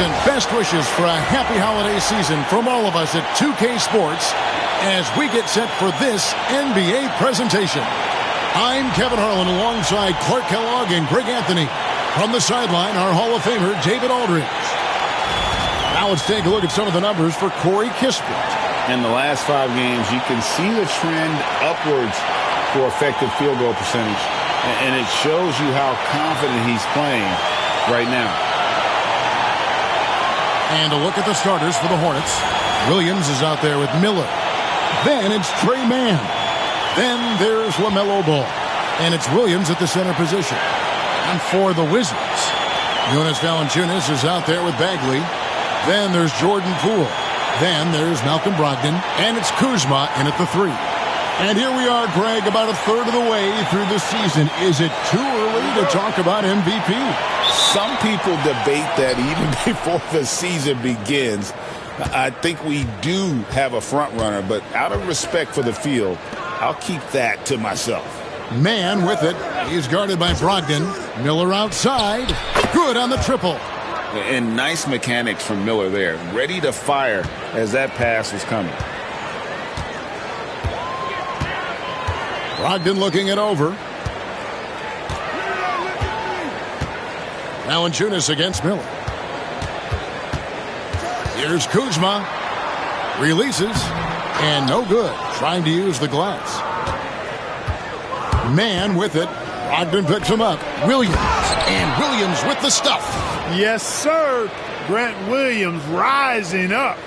Listen, best wishes for a happy holiday season from all of us at 2K Sports as we get set for this NBA presentation. I'm Kevin Harlan alongside Clark Kellogg and Greg Anthony. From the sideline, our Hall of Famer, David Aldridge. Now let's take a look at some of the numbers for Corey Kispert. In the last 5 games, you can see the trend upwards for effective field goal percentage. And it shows you how confident he's playing right now. And a look at the starters for the Hornets. Williams is out there with Miller. Then it's Trey Mann. Then there's LaMelo Ball. And it's Williams at the center position. And for the Wizards, Jonas Valanciunas is out there with Bagley. Then there's Jordan Poole. Then there's Malcolm Brogdon. And it's Kuzma in at the 3. And here we are, Greg, about a third of the way through the season. Is it too early to talk about MVP? Some people debate that even before the season begins. I think we do have a front runner, but out of respect for the field, I'll keep that to myself. Man with it. He's guarded by Brogdon. Miller outside. Good on the triple. And nice mechanics from Miller there. Ready to fire as that pass was coming. Brogdon looking it over. Valanciunas against Miller. Here's Kuzma. Releases. And no good. Trying to use the glass. Man with it. Brogdon picks him up. Williams. And Williams with the stuff. Yes, sir. Grant Williams rising up.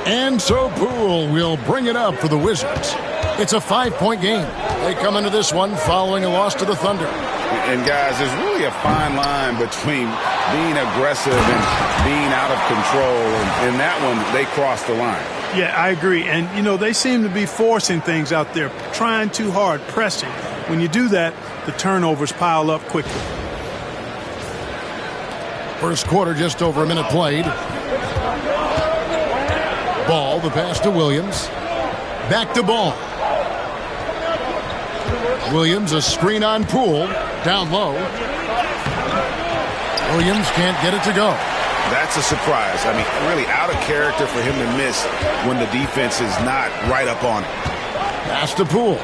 And so Poole will bring it up for the Wizards. It's a 5-point game. They come into this one following a loss to the Thunder. And, guys, there's really a fine line between being aggressive and being out of control. And in that one, they crossed the line. Yeah, I agree. And, you know, they seem to be forcing things out there, trying too hard, pressing. When you do that, the turnovers pile up quickly. First quarter, just over a minute played. Ball, the pass to Williams. Back to Ball. Williams, a screen on Poole. Down low. Williams can't get it to go. That's a surprise. I mean, really out of character for him to miss when the defense is not right up on it. Pass to Poole.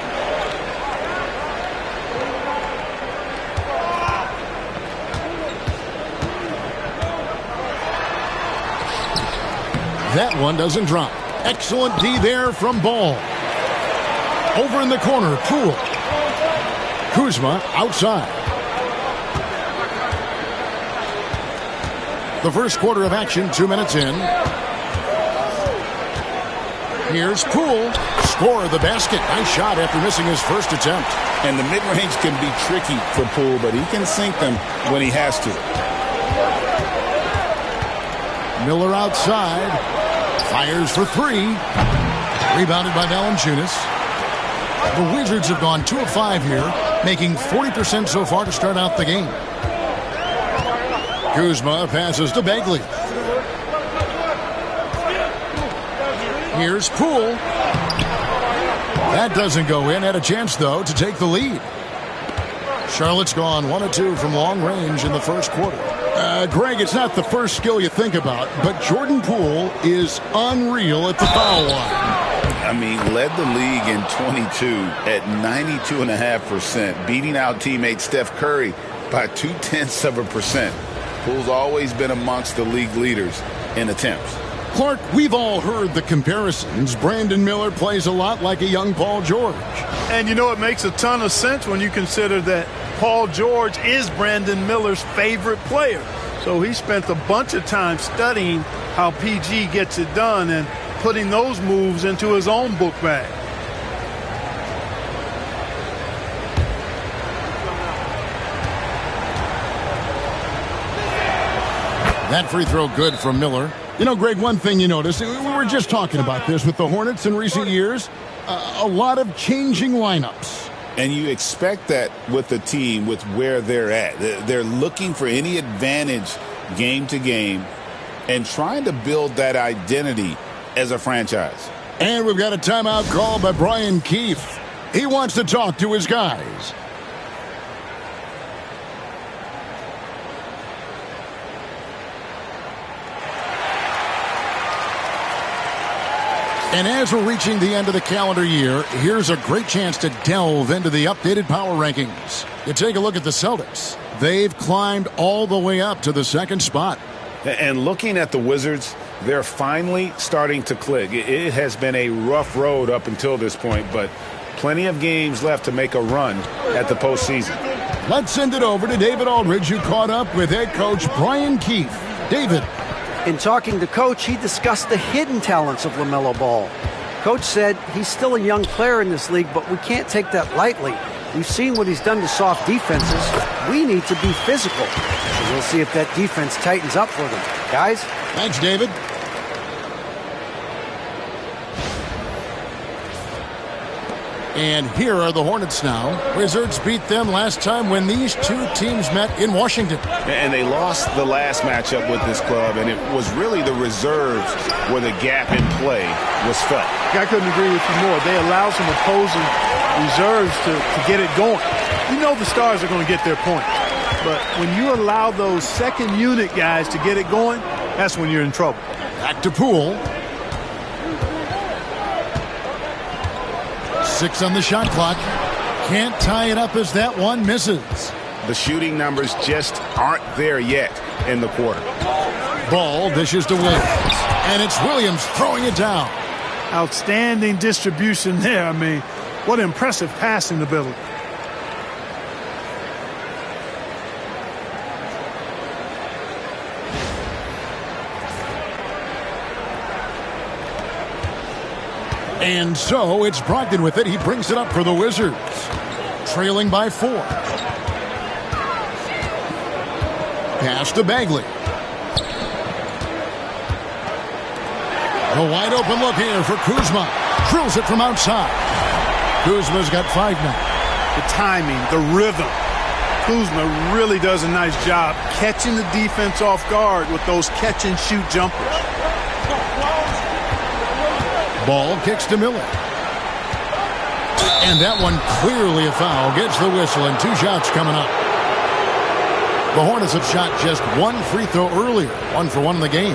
That one doesn't drop. Excellent D there from Ball. Over in the corner, Poole. Kuzma outside. The first quarter of action, 2 minutes in. Here's Poole. Score the basket. Nice shot after missing his first attempt. And the mid-range can be tricky for Poole, but he can sink them when he has to. Miller outside. Fires for 3. Rebounded by Valanciunas. The Wizards have gone 2 of 5 here, making 40% so far to start out the game. Kuzma passes to Bagley. Here's Poole. That doesn't go in. Had a chance, though, to take the lead. Charlotte's gone 1 of 2 from long range in the first quarter. Greg, it's not the first skill you think about, but Jordan Poole is unreal at the foul line. I mean, led the league in 22 at 92.5%, beating out teammate Steph Curry by 0.2%. Poole's always been amongst the league leaders in attempts. Clark, we've all heard the comparisons. Brandon Miller plays a lot like a young Paul George. And, you know, it makes a ton of sense when you consider that Paul George is Brandon Miller's favorite player. So he spent a bunch of time studying how PG gets it done and putting those moves into his own book bag. That free throw good from Miller. You know, Greg, one thing you notice, we were just talking about this with the Hornets in recent years, a lot of changing lineups. And you expect that with the team, with where they're at. They're looking for any advantage game to game and trying to build that identity as a franchise. And we've got a timeout called by Brian Keefe. He wants to talk to his guys. And as we're reaching the end of the calendar year, here's a great chance to delve into the updated power rankings. You take a look at the Celtics. They've climbed all the way up to the second spot. And looking at the Wizards, they're finally starting to click. It has been a rough road up until this point, but plenty of games left to make a run at the postseason. Let's send it over to David Aldridge, who caught up with head coach Brian Keefe. David. In talking to Coach, he discussed the hidden talents of LaMelo Ball. Coach said he's still a young player in this league, but we can't take that lightly. We've seen what he's done to soft defenses. We need to be physical. So we'll see if that defense tightens up for them. Guys? Thanks, David. And here are the Hornets now. Wizards beat them last time when these two teams met in Washington. And they lost the last matchup with this club, and it was really the reserves where the gap in play was felt. I couldn't agree with you more. They allow some opposing reserves to get it going. You know the stars are going to get their point. But when you allow those second unit guys to get it going, that's when you're in trouble. Back to Poole. 6 on the shot clock. Can't tie it up as that one misses. The shooting numbers just aren't there yet in the quarter. Ball dishes to Williams. And it's Williams throwing it down. Outstanding distribution there. I mean, what impressive passing ability. And so it's Brogdon with it. He brings it up for the Wizards. Trailing by 4. Pass to Bagley. A wide open look here for Kuzma. Drills it from outside. Kuzma's got 5 now. The timing, the rhythm. Kuzma really does a nice job catching the defense off guard with those catch-and-shoot jumpers. Ball kicks to Miller. And that one clearly a foul. Gets the whistle and 2 shots coming up. The Hornets have shot just 1 free throw earlier. 1 for 1 in the game.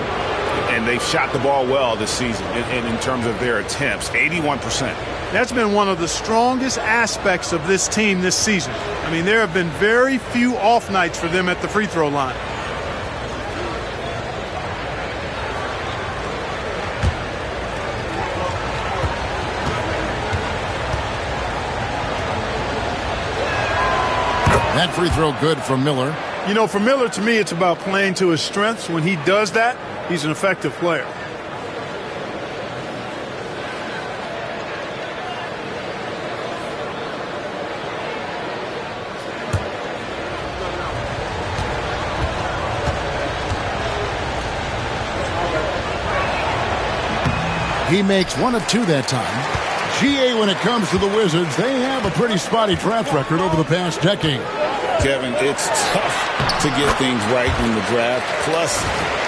And they've shot the ball well this season in terms of their attempts. 81%. That's been one of the strongest aspects of this team this season. I mean, there have been very few off nights for them at the free throw line. That free throw good from Miller. You know, for Miller, to me, it's about playing to his strengths. When he does that, he's an effective player. He makes 1 of 2 that time. GA, when it comes to the Wizards, they have a pretty spotty draft record over the past decade. Kevin, it's tough to get things right in the draft. Plus,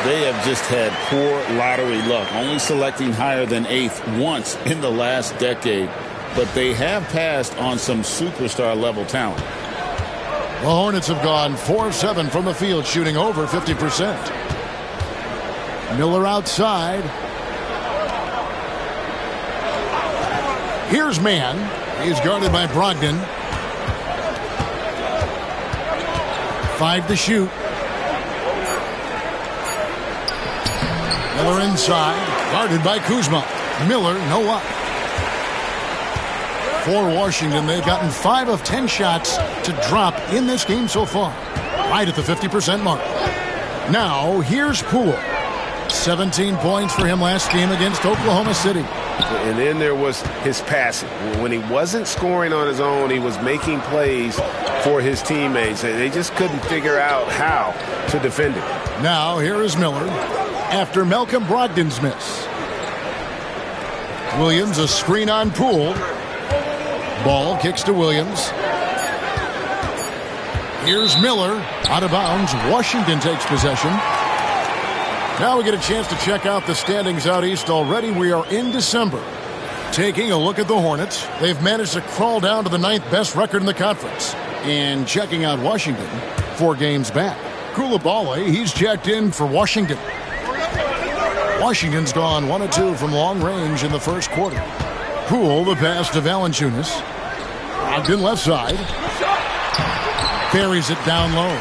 they have just had poor lottery luck, only selecting higher than 8th once in the last decade. But they have passed on some superstar-level talent. The Hornets have gone 4 of 7 from the field, shooting over 50%. Miller outside. Here's Mann. He's guarded by Brogdon. 5 to shoot. Miller inside. Guarded by Kuzma. Miller, no up. For Washington, they've gotten 5 of 10 shots to drop in this game so far. Right at the 50% mark. Now, here's Poole. 17 points for him last game against Oklahoma City. And then there was his passing. When he wasn't scoring on his own, he was making plays for his teammates. They just couldn't figure out how to defend him. Now, here is Miller after Malcolm Brogdon's miss. Williams, a screen on Poole. Ball kicks to Williams. Here's Miller. Out of bounds. Washington takes possession. Now we get a chance to check out the standings out east already. We are in December. Taking a look at the Hornets. They've managed to crawl down to the 9th best record in the conference. And checking out Washington, 4 games back. Koulibaly, he's checked in for Washington. Washington's gone 1 of 2 from long range in the first quarter. Poole, the pass to Valanciunas. Brogdon left side. Buries it down low.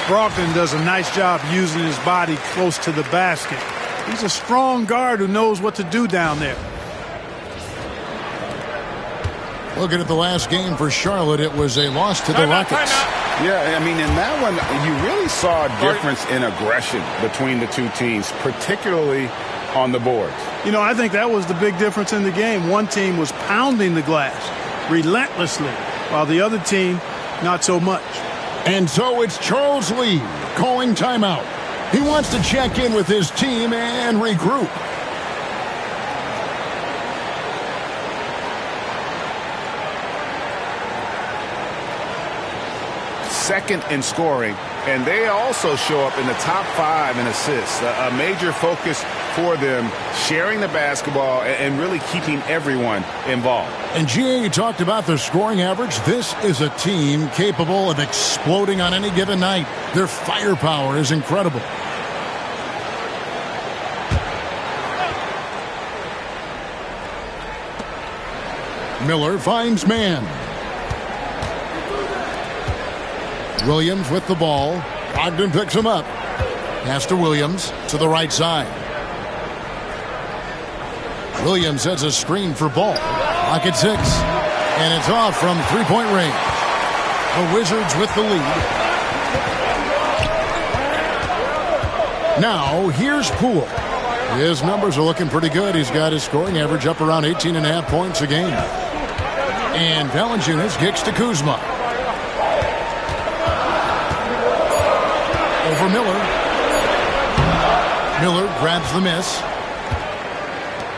Brogdon does a nice job using his body close to the basket. He's a strong guard who knows what to do down there. Looking at the last game for Charlotte, it was a loss to the Rockets. Yeah, I mean, in that one, you really saw a difference in aggression between the two teams, particularly on the boards. You know, I think that was the big difference in the game. One team was pounding the glass relentlessly, while the other team, not so much. And so it's Charles Lee calling timeout. He wants to check in with his team and regroup. Second in scoring, and they also show up in the top 5 in assists. A major focus for them, sharing the basketball and really keeping everyone involved. And GA talked about their scoring average. This is a team capable of exploding on any given night. Their firepower is incredible. Miller finds man. Williams with the ball. Brogdon picks him up. Pass to Williams to the right side. Williams has a screen for Ball. Clock at 6. And it's off from three-point range. The Wizards with the lead. Now, here's Poole. His numbers are looking pretty good. He's got his scoring average up around 18.5 points a game. And Valanciunas kicks to Kuzma. Over Miller. Miller grabs the miss.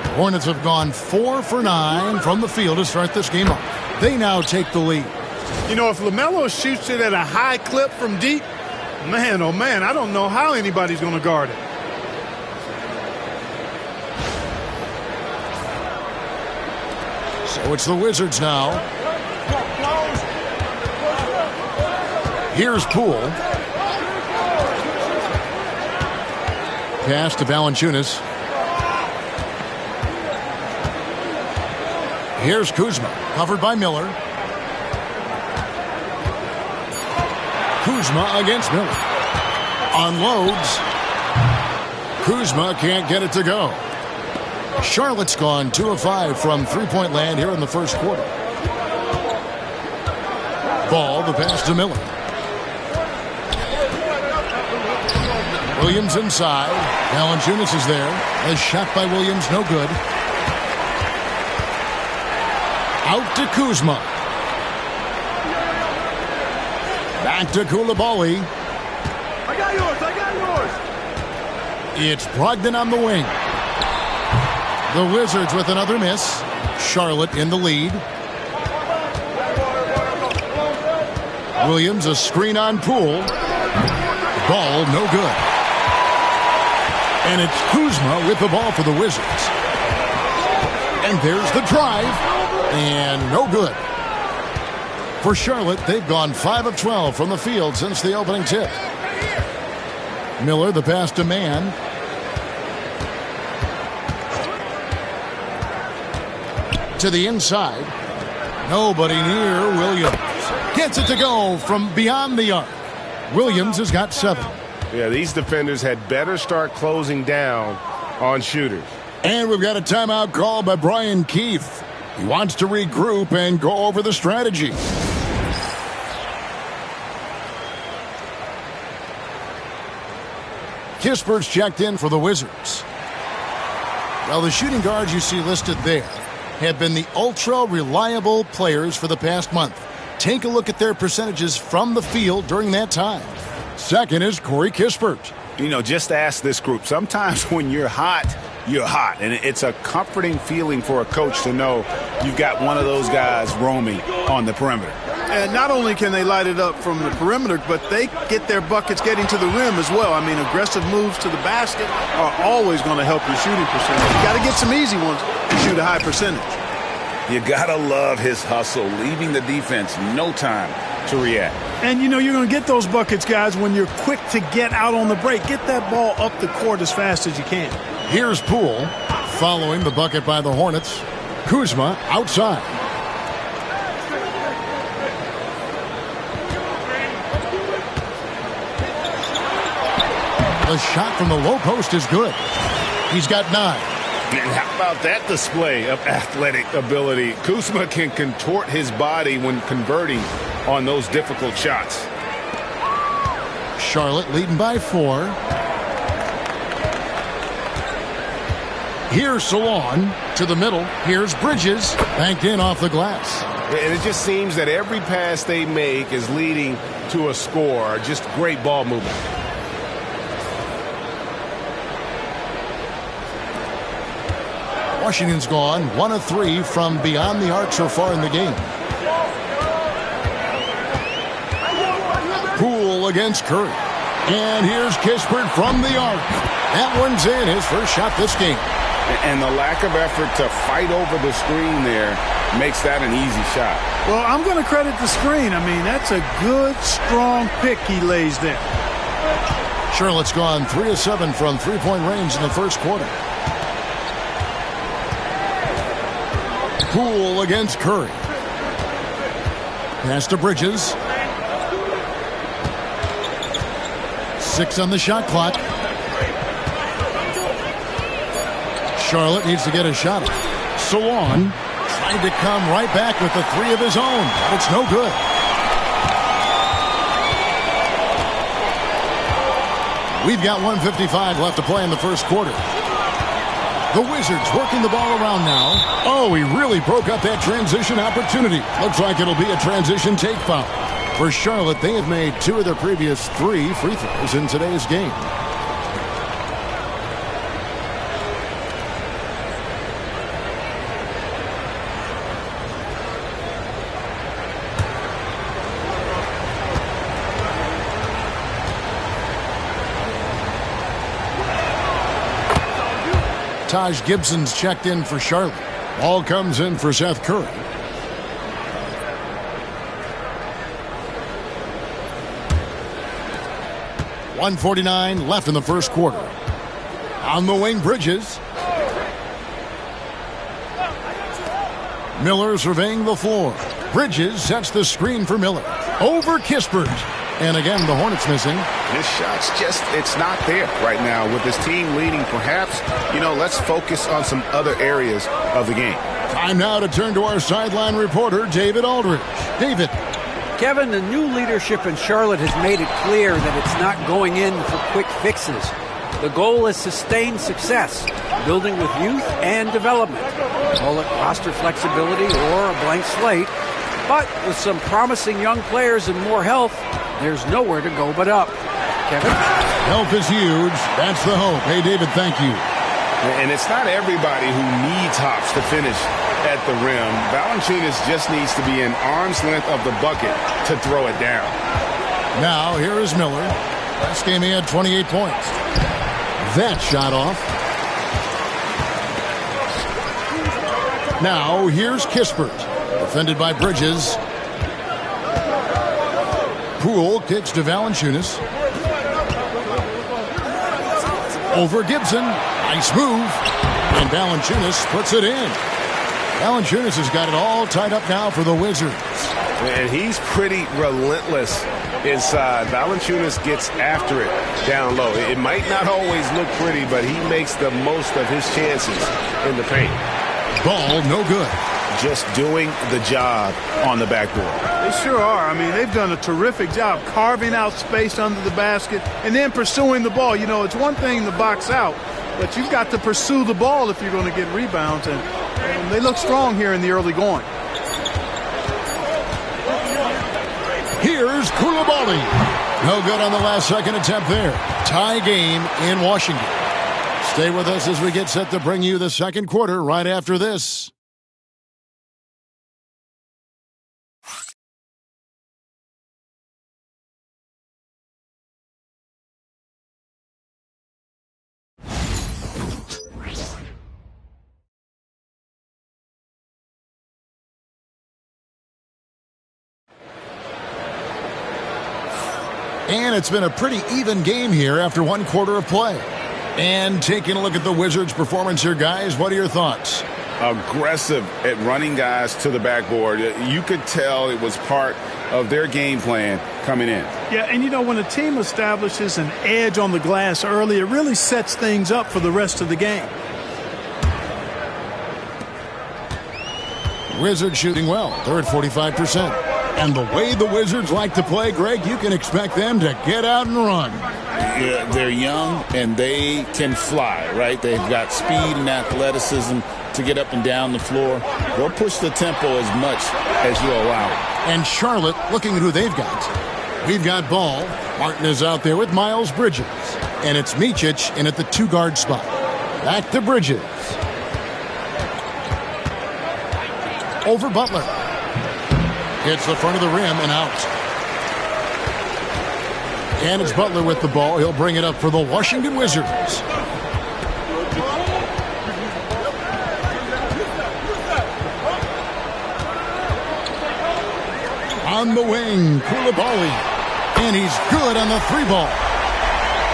The Hornets have gone 4 for 9 from the field to start this game off. They now take the lead. You know, if LaMelo shoots it at a high clip from deep, man, oh man, I don't know how anybody's going to guard it. So it's the Wizards now. Here's Poole. Pass to Valanciunas. Here's Kuzma, covered by Miller. Kuzma against Miller. Unloads. Kuzma can't get it to go. Charlotte's gone 2 of 5 from three-point land here in the first quarter. Ball, the pass to Miller. Williams inside. Valanciunas is there. A shot by Williams, no good. Out to Kuzma. Back to Koulibaly. I got yours. It's Brogdon on the wing. The Wizards with another miss. Charlotte in the lead. Williams a screen on Poole. Ball no good. And it's Kuzma with the ball for the Wizards. And there's the drive. And no good. For Charlotte, they've gone 5 of 12 from the field since the opening tip. Miller, the pass to man. To the inside. Nobody near Williams. Gets it to go from beyond the arc. Williams has got 7. Yeah, these defenders had better start closing down on shooters. And we've got a timeout call by Brian Keefe. He wants to regroup and go over the strategy. Kispert's checked in for the Wizards. Well, the shooting guards you see listed there have been the ultra-reliable players for the past month. Take a look at their percentages from the field during that time. Second is Corey Kispert. You know, just ask this group. Sometimes when you're hot, you're hot. And it's a comforting feeling for a coach to know you've got one of those guys roaming on the perimeter. And not only can they light it up from the perimeter, but they get their buckets getting to the rim as well. I mean, aggressive moves to the basket are always going to help your shooting percentage. You got to get some easy ones to shoot a high percentage. You got to love his hustle, leaving the defense no time to react. And, you know, you're going to get those buckets, guys, when you're quick to get out on the break. Get that ball up the court as fast as you can. Here's Poole following the bucket by the Hornets. Kuzma outside. The shot from the low post is good. He's got 9. And how about that display of athletic ability? Kuzma can contort his body when converting on those difficult shots. Charlotte leading by 4. Here's Salon to the middle. Here's Bridges, banked in off the glass. And it just seems that every pass they make is leading to a score. Just great ball movement. Washington's gone 1 of 3 from beyond the arc so far in the game. Poole against Curry. And here's Kispert from the arc. That one's in, his first shot this game. And the lack of effort to fight over the screen there makes that an easy shot. Well, I'm going to credit the screen. I mean, that's a good, strong pick he lays there. Charlotte's gone 3 of 7 from three-point range in the first quarter. Poole against Curry. Pass to Bridges. 6 on the shot clock. Charlotte needs to get a shot. Salon trying to come right back with the 3 of his own, but it's no good. We've got 1:55 left to play in the first quarter. The Wizards working the ball around now. Oh, he really broke up that transition opportunity. Looks like it'll be a transition take foul. For Charlotte, they have made 2 of their previous 3 free throws in today's game. Taj Gibson's checked in for Charlotte. Ball comes in for Seth Curry. .149 left in the first quarter. On the wing, Bridges. Miller surveying the floor. Bridges sets the screen for Miller. Over Kispert. And again, the Hornets missing. This shot's just, it's not there right now with this team leading. Perhaps, let's focus on some other areas of the game. Time now to turn to our sideline reporter, David Aldridge. David. Kevin, the new leadership in Charlotte has made it clear that it's not going in for quick fixes. The goal is sustained success, building with youth and development. Call it roster flexibility or a blank slate. But with some promising young players and more health, there's nowhere to go but up. Kevin? Health is huge. That's the hope. Hey, David, thank you. And it's not everybody who needs hops to finish at the rim. Valanciunas just needs to be an arm's length of the bucket to throw it down. Now, here is Miller. Last game he had 28 points. That shot off. Now, here's Kispert. Defended by Bridges. Poole kicks to Valanciunas. Over Gibson. Nice move. And Valanciunas puts it in. Valanciunas has got it all tied up now for the Wizards. And he's pretty relentless inside. Valanciunas gets after it down low. It might not always look pretty, but he makes the most of his chances in the paint. Ball no good. Just doing the job on the backboard. They sure are. I mean, they've done a terrific job carving out space under the basket and then pursuing the ball. It's one thing to box out, but you've got to pursue the ball if you're going to get rebounds, and they look strong here in the early going. Here's Koulibaly. No good on the last second attempt there. Tie game in Washington. Stay with us as we get set to bring you the second quarter right after this. And it's been a pretty even game here after one quarter of play. And taking a look at the Wizards' performance here, guys, what are your thoughts? Aggressive at running guys to the backboard. You could tell it was part of their game plan coming in. Yeah, and when a team establishes an edge on the glass early, it really sets things up for the rest of the game. Wizards shooting well. They're at 45%. And the way the Wizards like to play, Greg, you can expect them to get out and run. Yeah, they're young and they can fly, right? They've got speed and athleticism to get up and down the floor. They'll push the tempo as much as you allow. And Charlotte, looking at who they've got. We've got Ball. Martin is out there with Miles Bridges. And it's Micic in at the 2-guard spot. Back to Bridges. Over Butler. Hits the front of the rim and out. And it's Butler with the ball. He'll bring it up for the Washington Wizards. On the wing, Koulibaly. And he's good on the 3-ball.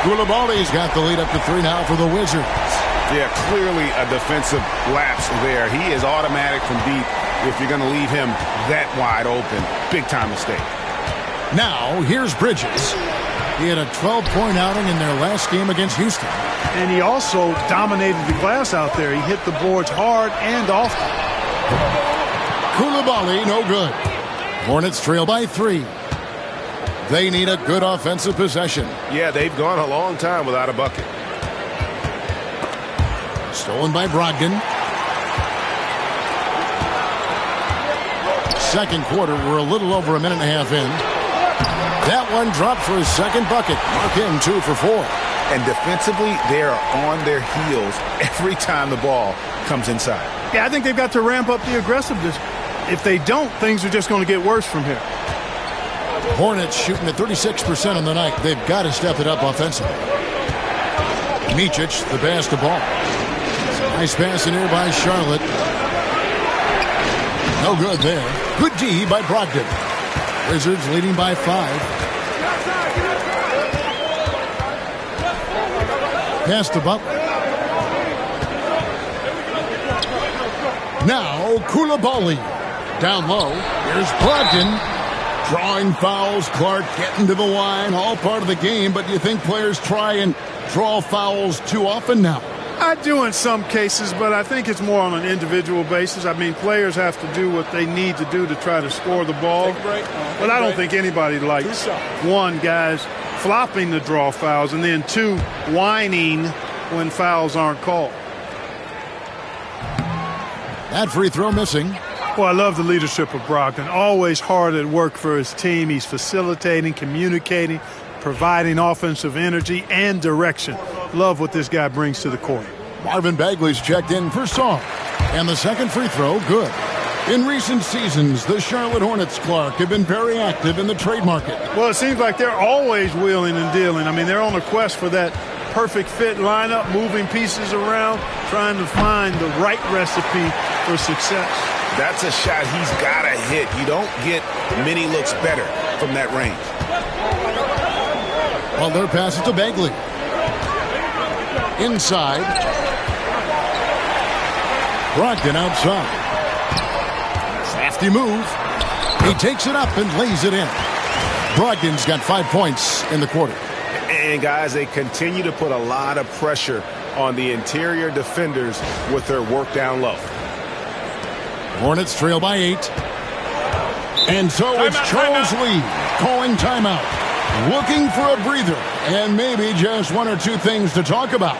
Koulibaly's got the lead up to 3 now for the Wizards. Yeah, clearly a defensive lapse there. He is automatic from deep if you're going to leave him that wide open. Big-time mistake. Now, here's Bridges. He had a 12-point outing in their last game against Houston. And he also dominated the glass out there. He hit the boards hard and often. Koulibaly, no good. Hornets trail by 3. They need a good offensive possession. Yeah, they've gone a long time without a bucket. Stolen by Brogdon. Second quarter, we're a little over a minute and a half in. That one dropped for his second bucket. Mark him 2 for 4. And defensively, they are on their heels every time the ball comes inside. Yeah, I think they've got to ramp up the aggressiveness. If they don't, things are just going to get worse from here. Hornets shooting at 36% on the night. They've got to step it up offensively. Micic, the pass to Ball. Nice pass in here by Charlotte. No good there. Good D by Brogdon. Wizards leading by 5. Pass to Butler. Now Koulibaly. Down low. Here's Brogdon. Drawing fouls. Clark getting to the line. All part of the game, but do you think players try and draw fouls too often now? I do in some cases, but I think it's more on an individual basis. I mean, players have to do what they need to do to try to score the ball. But I don't think anybody likes, 1, guys flopping the draw fouls, and then 2, whining when fouls aren't called. That free throw missing. Well, I love the leadership of Brogdon. Always hard at work for his team. He's facilitating, communicating, providing offensive energy and direction. Love what this guy brings to the court. Marvin Bagley's checked in for Song. And the second free throw, good. In recent seasons, the Charlotte Hornets, Clark, have been very active in the trade market. Well, it seems like they're always wheeling and dealing. I mean, they're on a quest for that perfect fit lineup, moving pieces around, trying to find the right recipe for success. That's a shot he's got to hit. You don't get many looks better from that range. Well, their pass it to Bagley. Inside. Brogdon outside. Crafty move. He takes it up and lays it in. Brogdon's got 5 points in the quarter. And, guys, they continue to put a lot of pressure on the interior defenders with their work down low. Hornets trail by 8. And so it's Charles Lee calling timeout. Looking for a breather and maybe just 1 or 2 things to talk about.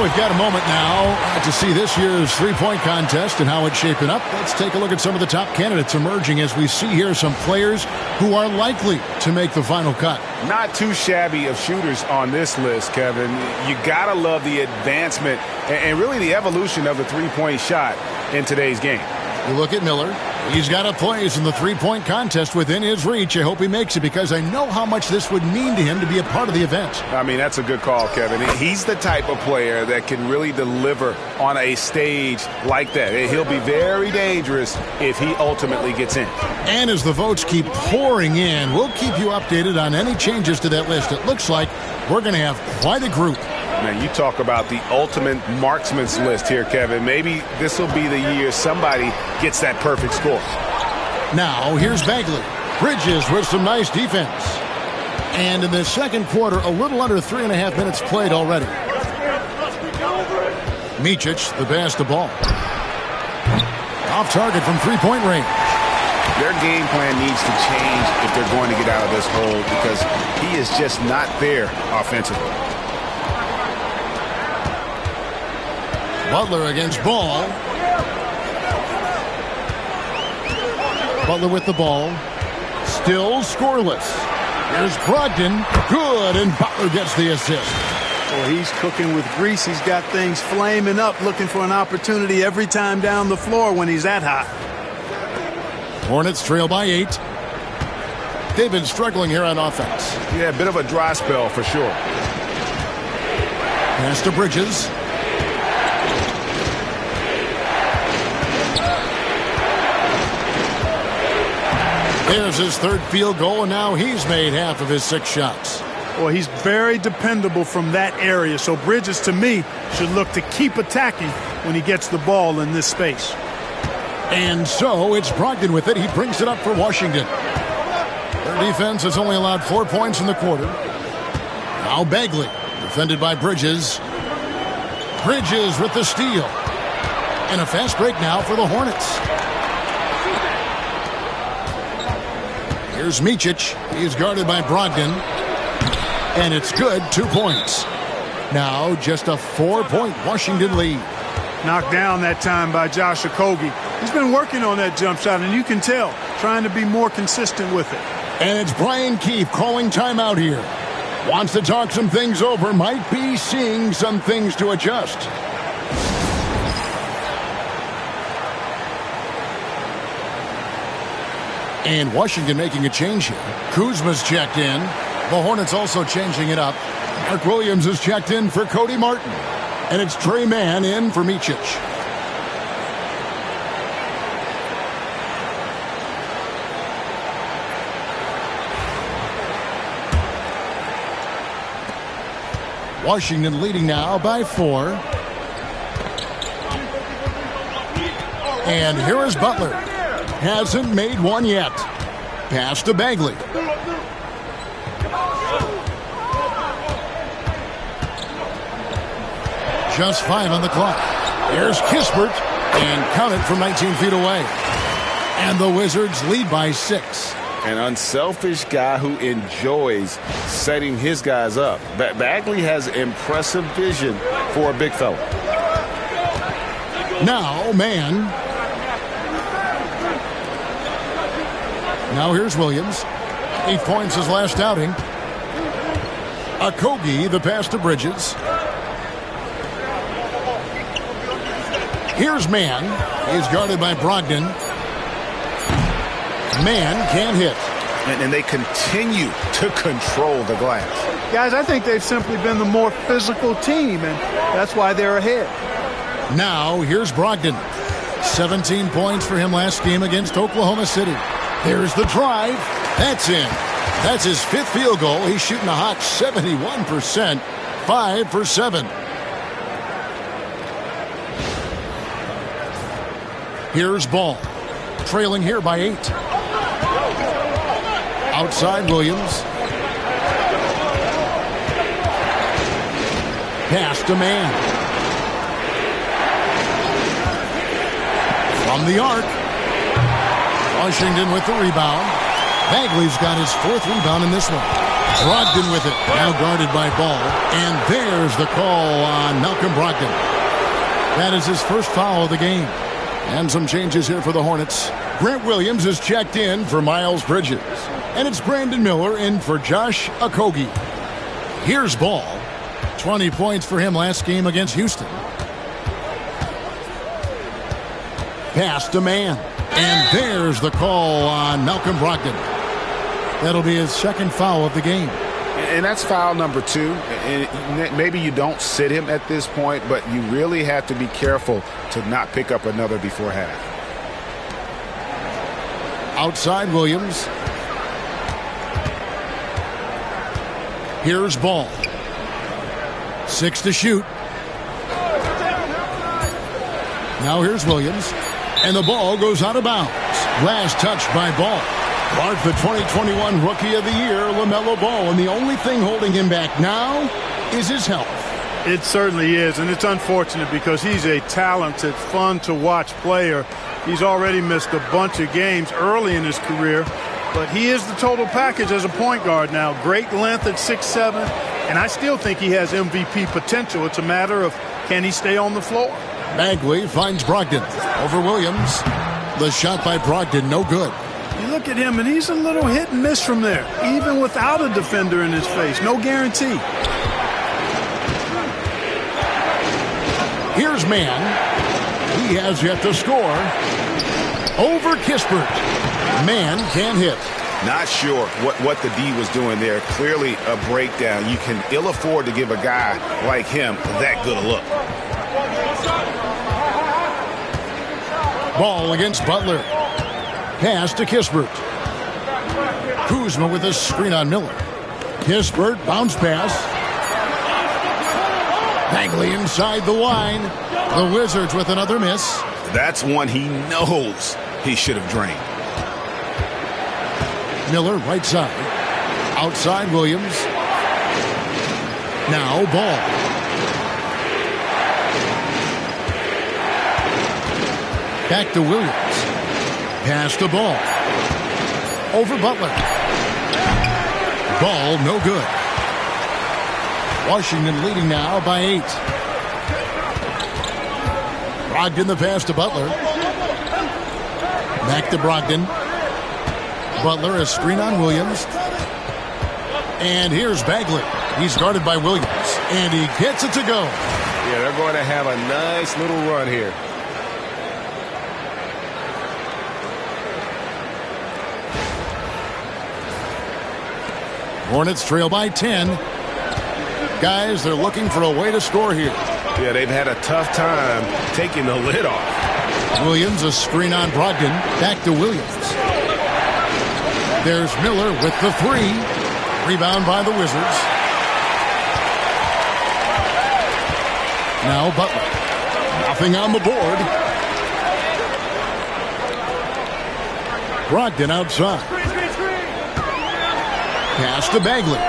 We've got a moment now to see this year's three-point contest and how it's shaping up. Let's take a look at some of the top candidates emerging as we see here some players who are likely to make the final cut. Not too shabby of shooters on this list, Kevin. You got to love the advancement and really the evolution of the three-point shot in today's game. You look at Miller. He's got a place in the three-point contest within his reach. I hope he makes it because I know how much this would mean to him to be a part of the event. I mean, that's a good call, Kevin. He's the type of player that can really deliver on a stage like that. He'll be very dangerous if he ultimately gets in. And as the votes keep pouring in, we'll keep you updated on any changes to that list. It looks like we're going to have quite a group. Man, you talk about the ultimate marksman's list here, Kevin. Maybe this will be the year somebody gets that perfect score. Now, here's Bagley. Bridges with some nice defense. And in the second quarter, a little under 3.5 minutes played already. Micic, the pass to ball. Off target from three-point range. Their game plan needs to change if they're going to get out of this hole because he is just not there offensively. Butler against Ball. Butler with the ball. Still scoreless. Here's Brogdon. Good, and Butler gets the assist. Well, he's cooking with grease. He's got things flaming up, looking for an opportunity every time down the floor when he's that hot. Hornets trail by 8. They've been struggling here on offense. Yeah, a bit of a dry spell for sure. Pass to Bridges. There's his third field goal, and now he's made half of his 6 shots. Well, he's very dependable from that area, so Bridges, to me, should look to keep attacking when he gets the ball in this space. And so it's Brogdon with it. He brings it up for Washington. Their defense has only allowed 4 points in the quarter. Now Bagley, defended by Bridges. Bridges with the steal. And a fast break now for the Hornets. Here's Micic. He's guarded by Brogdon. And it's good, 2 points. Now just a 4-point Washington lead. Knocked down that time by Josh Okogie. He's been working on that jump shot, and you can tell, trying to be more consistent with it. And it's Brian Keefe calling timeout here. Wants to talk some things over. Might be seeing some things to adjust. And Washington making a change here. Kuzma's checked in. The Hornets also changing it up. Mark Williams is checked in for Cody Martin. And it's Trey Mann in for Micic. Washington leading now by 4. And here is Butler. Hasn't made one yet. Pass to Bagley. Just 5 on the clock. Here's Kispert. And count it from 19 feet away. And the Wizards lead by 6. An unselfish guy who enjoys setting his guys up. Bagley has impressive vision for a big fella. Now, Mann. Now here's Williams. 8 points his last outing. Okogie, the pass to Bridges. Here's Mann. He's guarded by Brogdon. Mann can't hit. And they continue to control the glass. Guys, I think they've simply been the more physical team, and that's why they're ahead. Now, here's Brogdon. 17 points for him last game against Oklahoma City. There's the drive. That's in. That's his 5th field goal. He's shooting a hot 71%. 5 for 7. Here's Ball. Trailing here by 8. Outside Williams. Pass to Mann. From the arc. Washington with the rebound. Bagley's got his 4th rebound in this one. Brogdon with it. Now guarded by Ball. And there's the call on Malcolm Brogdon. That is his first foul of the game. And some changes here for the Hornets. Grant Williams is checked in for Miles Bridges. And it's Brandon Miller in for Josh Okogie. Here's Ball. 20 points for him last game against Houston. Pass to Mann. And there's the call on Malcolm Brogdon. That'll be his second foul of the game. And that's foul number 2. And maybe you don't sit him at this point, but you really have to be careful to not pick up another before half. Outside Williams. Here's Ball. 6 to shoot. Now here's Williams. And the ball goes out of bounds. Last touch by Ball. Mark the 2021 Rookie of the Year, LaMelo Ball. And the only thing holding him back now is his health. It certainly is, and it's unfortunate because he's a talented, fun-to-watch player. He's already missed a bunch of games early in his career, but he is the total package as a point guard now. Great length at 6'7", and I still think he has MVP potential. It's a matter of can he stay on the floor. Bagley finds Brogdon over Williams. The shot by Brogdon, no good. You look at him, and he's a little hit and miss from there, even without a defender in his face. No guarantee. Here's Mann. He has yet to score. Over Kispert. Mann can't hit. Not sure what the D was doing there. Clearly a breakdown. You can ill afford to give a guy like him that good a look. Ball against Butler. Pass to Kispert. Kuzma with a screen on Miller. Kispert, bounce pass. Bagley inside the line. The Wizards with another miss. That's one he knows he should have drained. Miller right side. Outside Williams. Now Ball. Back to Williams. Pass the Ball. Over Butler. Ball no good. Washington leading now by 8. Brogdon the pass to Butler. Back to Brogdon. Butler a screen on Williams. And here's Bagley. He's guarded by Williams. And he gets it to go. Yeah, they're going to have a nice little run here. Hornets trail by 10. Guys, they're looking for a way to score here. Yeah, they've had a tough time taking the lid off. Williams a screen on Brogdon. Back to Williams. There's Miller with the 3. Rebound by the Wizards. Now Butler. Nothing on the board. Brogdon outside. Pass to Bagley.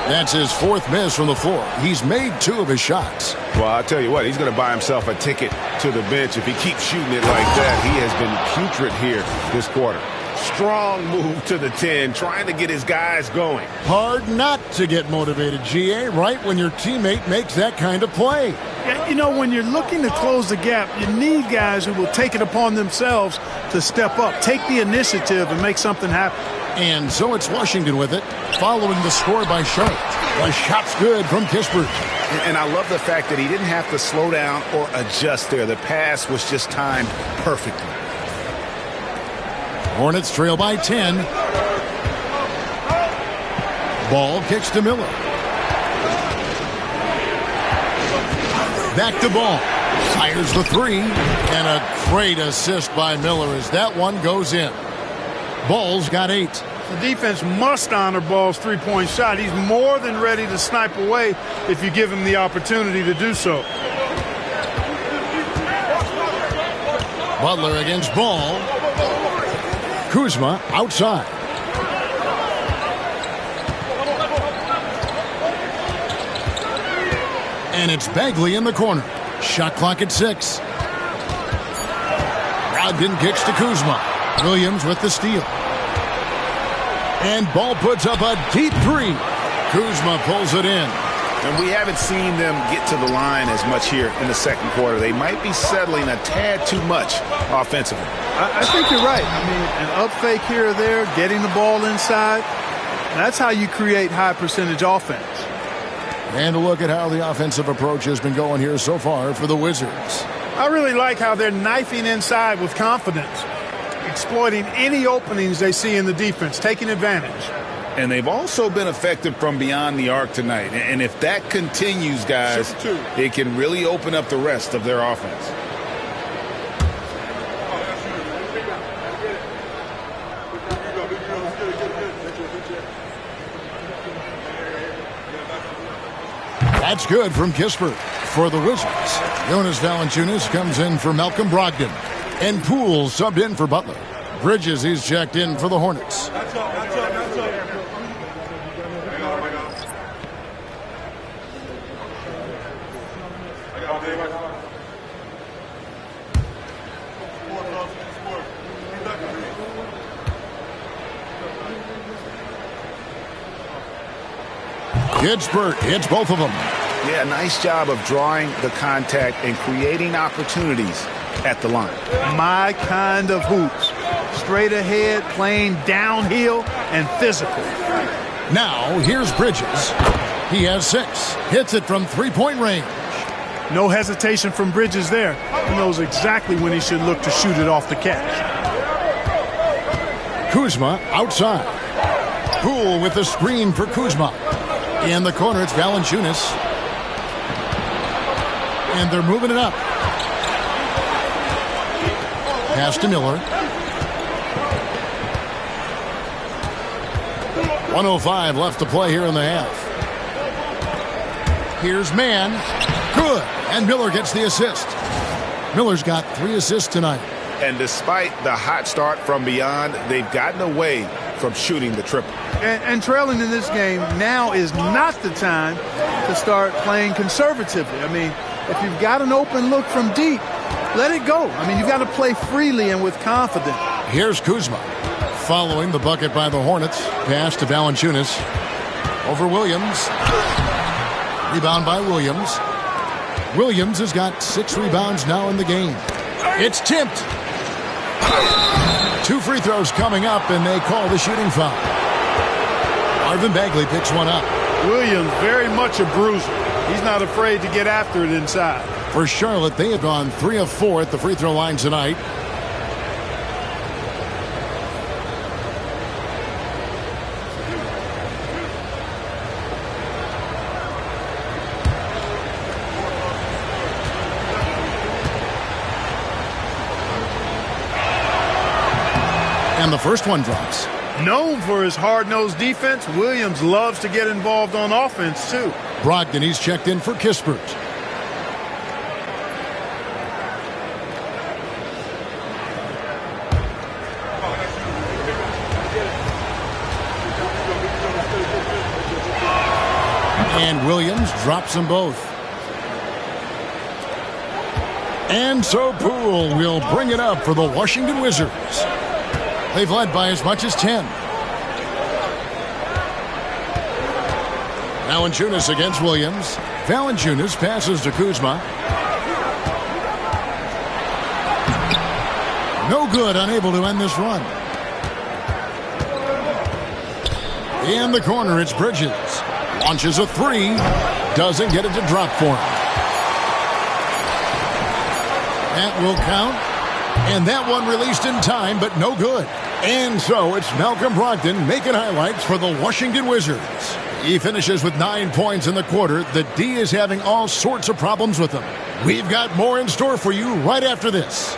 That's his 4th miss from the floor. He's made 2 of his shots. Well, I'll tell you what, he's going to buy himself a ticket to the bench if he keeps shooting it like that. He has been putrid here this quarter. Strong move to the 10, trying to get his guys going. Hard not to get motivated, GA, right when your teammate makes that kind of play. Yeah, you know, when you're looking to close the gap, you need guys who will take it upon themselves to step up, take the initiative, and make something happen. And so it's Washington with it, following the score by Charlotte. The shot's good from Kispert. And I love the fact that he didn't have to slow down or adjust there. The pass was just timed perfectly. Hornets trail by 10. Ball kicks to Miller. Back to Ball. Fires the 3. And a great assist by Miller as that one goes in. Ball's got 8. The defense must honor Ball's three-point shot. He's more than ready to snipe away if you give him the opportunity to do so. Butler against Ball. Kuzma outside. And it's Bagley in the corner. Shot clock at 6. Brogdon kicks to Kuzma. Williams with the steal. And Ball puts up a deep 3. Kuzma pulls it in. And we haven't seen them get to the line as much here in the second quarter. They might be settling a tad too much offensively. I think you're right. I mean, an up fake here or there, getting the ball inside, that's how you create high percentage offense. And a look at how the offensive approach has been going here so far for the Wizards. I really like how they're knifing inside with confidence, exploiting any openings they see in the defense, taking advantage. And they've also been effective from beyond the arc tonight. And if that continues, guys, it can really open up the rest of their offense. That's good from Kispert. For the Wizards, Jonas Valanciunas comes in for Malcolm Brogdon. And Poole subbed in for Butler. Bridges, he's checked in for the Hornets. Kispert hits both of them. Yeah, nice job of drawing the contact and creating opportunities at the line. My kind of hoops. Straight ahead, playing downhill, and physical. Now, here's Bridges. He has 6. Hits it from three-point range. No hesitation from Bridges there. He knows exactly when he should look to shoot it off the catch. Kuzma outside. Poole with the screen for Kuzma. In the corner, it's Valanciunas. And they're moving it up. Pass to Miller. 1:05 left to play here in the half. Here's Mann. Good. And Miller gets the assist. Miller's got 3 assists tonight. And despite the hot start from beyond, they've gotten away from shooting the triple. And trailing in this game, now is not the time to start playing conservatively. I mean, if you've got an open look from deep, let it go. I mean, you've got to play freely and with confidence. Here's Kuzma. Following the bucket by the Hornets. Pass to Valanciunas. Over Williams. Rebound by Williams. Williams has got 6 rebounds now in the game. It's tipped. 2 free throws coming up, and they call the shooting foul. Marvin Bagley picks one up. Williams, very much a bruiser. He's not afraid to get after it inside. For Charlotte, they have gone 3 of 4 at the free throw line tonight. And the first one drops. Known for his hard-nosed defense, Williams loves to get involved on offense, too. Brogdon, he's checked in for Kispert. And Williams drops them both. And so Poole will bring it up for the Washington Wizards. They've led by as much as 10. Valanciunas against Williams. Valanciunas passes to Kuzma. No good, unable to end this run. In the corner, it's Bridges. Launches a 3. Doesn't get it to drop for him. That will count. And that one released in time, but no good. And so it's Malcolm Brogdon making highlights for the Washington Wizards. He finishes with 9 points in the quarter. The D is having all sorts of problems with him. We've got more in store for you right after this.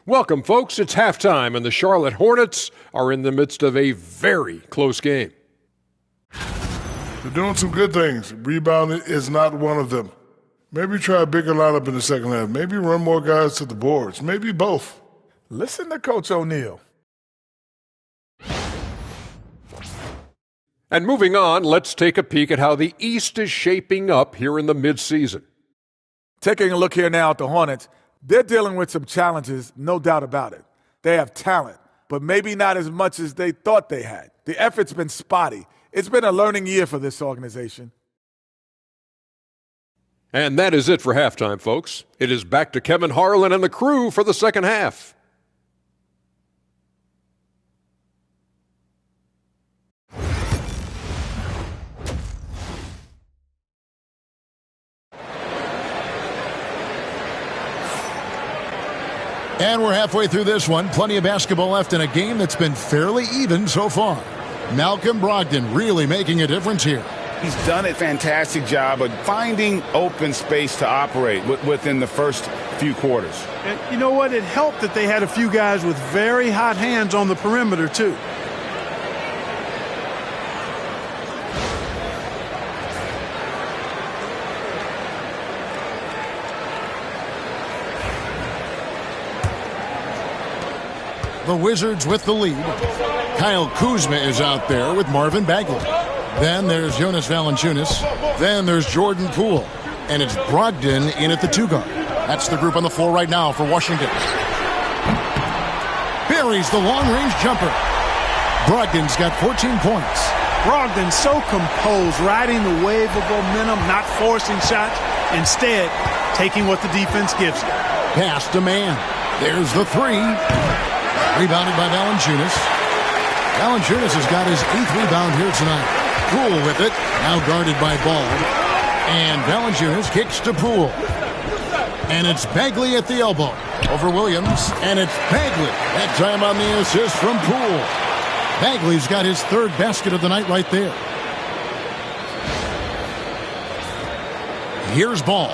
Welcome, folks. It's halftime, and the Charlotte Hornets are in the midst of a very close game. They're doing some good things. Rebounding is not one of them. Maybe try a bigger lineup in the second half. Maybe run more guys to the boards. Maybe both. Listen to Coach O'Neal. And moving on, let's take a peek at how the East is shaping up here in the midseason. Taking a look here now at the Hornets, they're dealing with some challenges, no doubt about it. They have talent, but maybe not as much as they thought they had. The effort's been spotty. It's been a learning year for this organization. And that is it for halftime, folks. It is back to Kevin Harlan and the crew for the second half. And we're halfway through this one. Plenty of basketball left in a game that's been fairly even so far. Malcolm Brogdon really making a difference here. He's done a fantastic job of finding open space to operate within the first few quarters. And you know what? It helped that they had a few guys with very hot hands on the perimeter, too. The Wizards with the lead. Kyle Kuzma is out there with Marvin Bagley. Then there's Jonas Valanciunas. Then there's Jordan Poole. And it's Brogdon in at the 2-guard. That's the group on the floor right now for Washington. Buries the long-range jumper. Brogdon's got 14 points. Brogdon so composed, riding the wave of momentum, not forcing shots, instead taking what the defense gives him. Pass to man. There's the 3. Rebounded by Valanciunas. Valanciunas has got his 8th rebound here tonight. Poole with it. Now guarded by Ball. And Valanciunas kicks to Poole. And it's Bagley at the elbow. Over Williams. And it's Bagley. That time on the assist from Poole. Bagley's got his 3rd basket of the night right there. Here's Ball.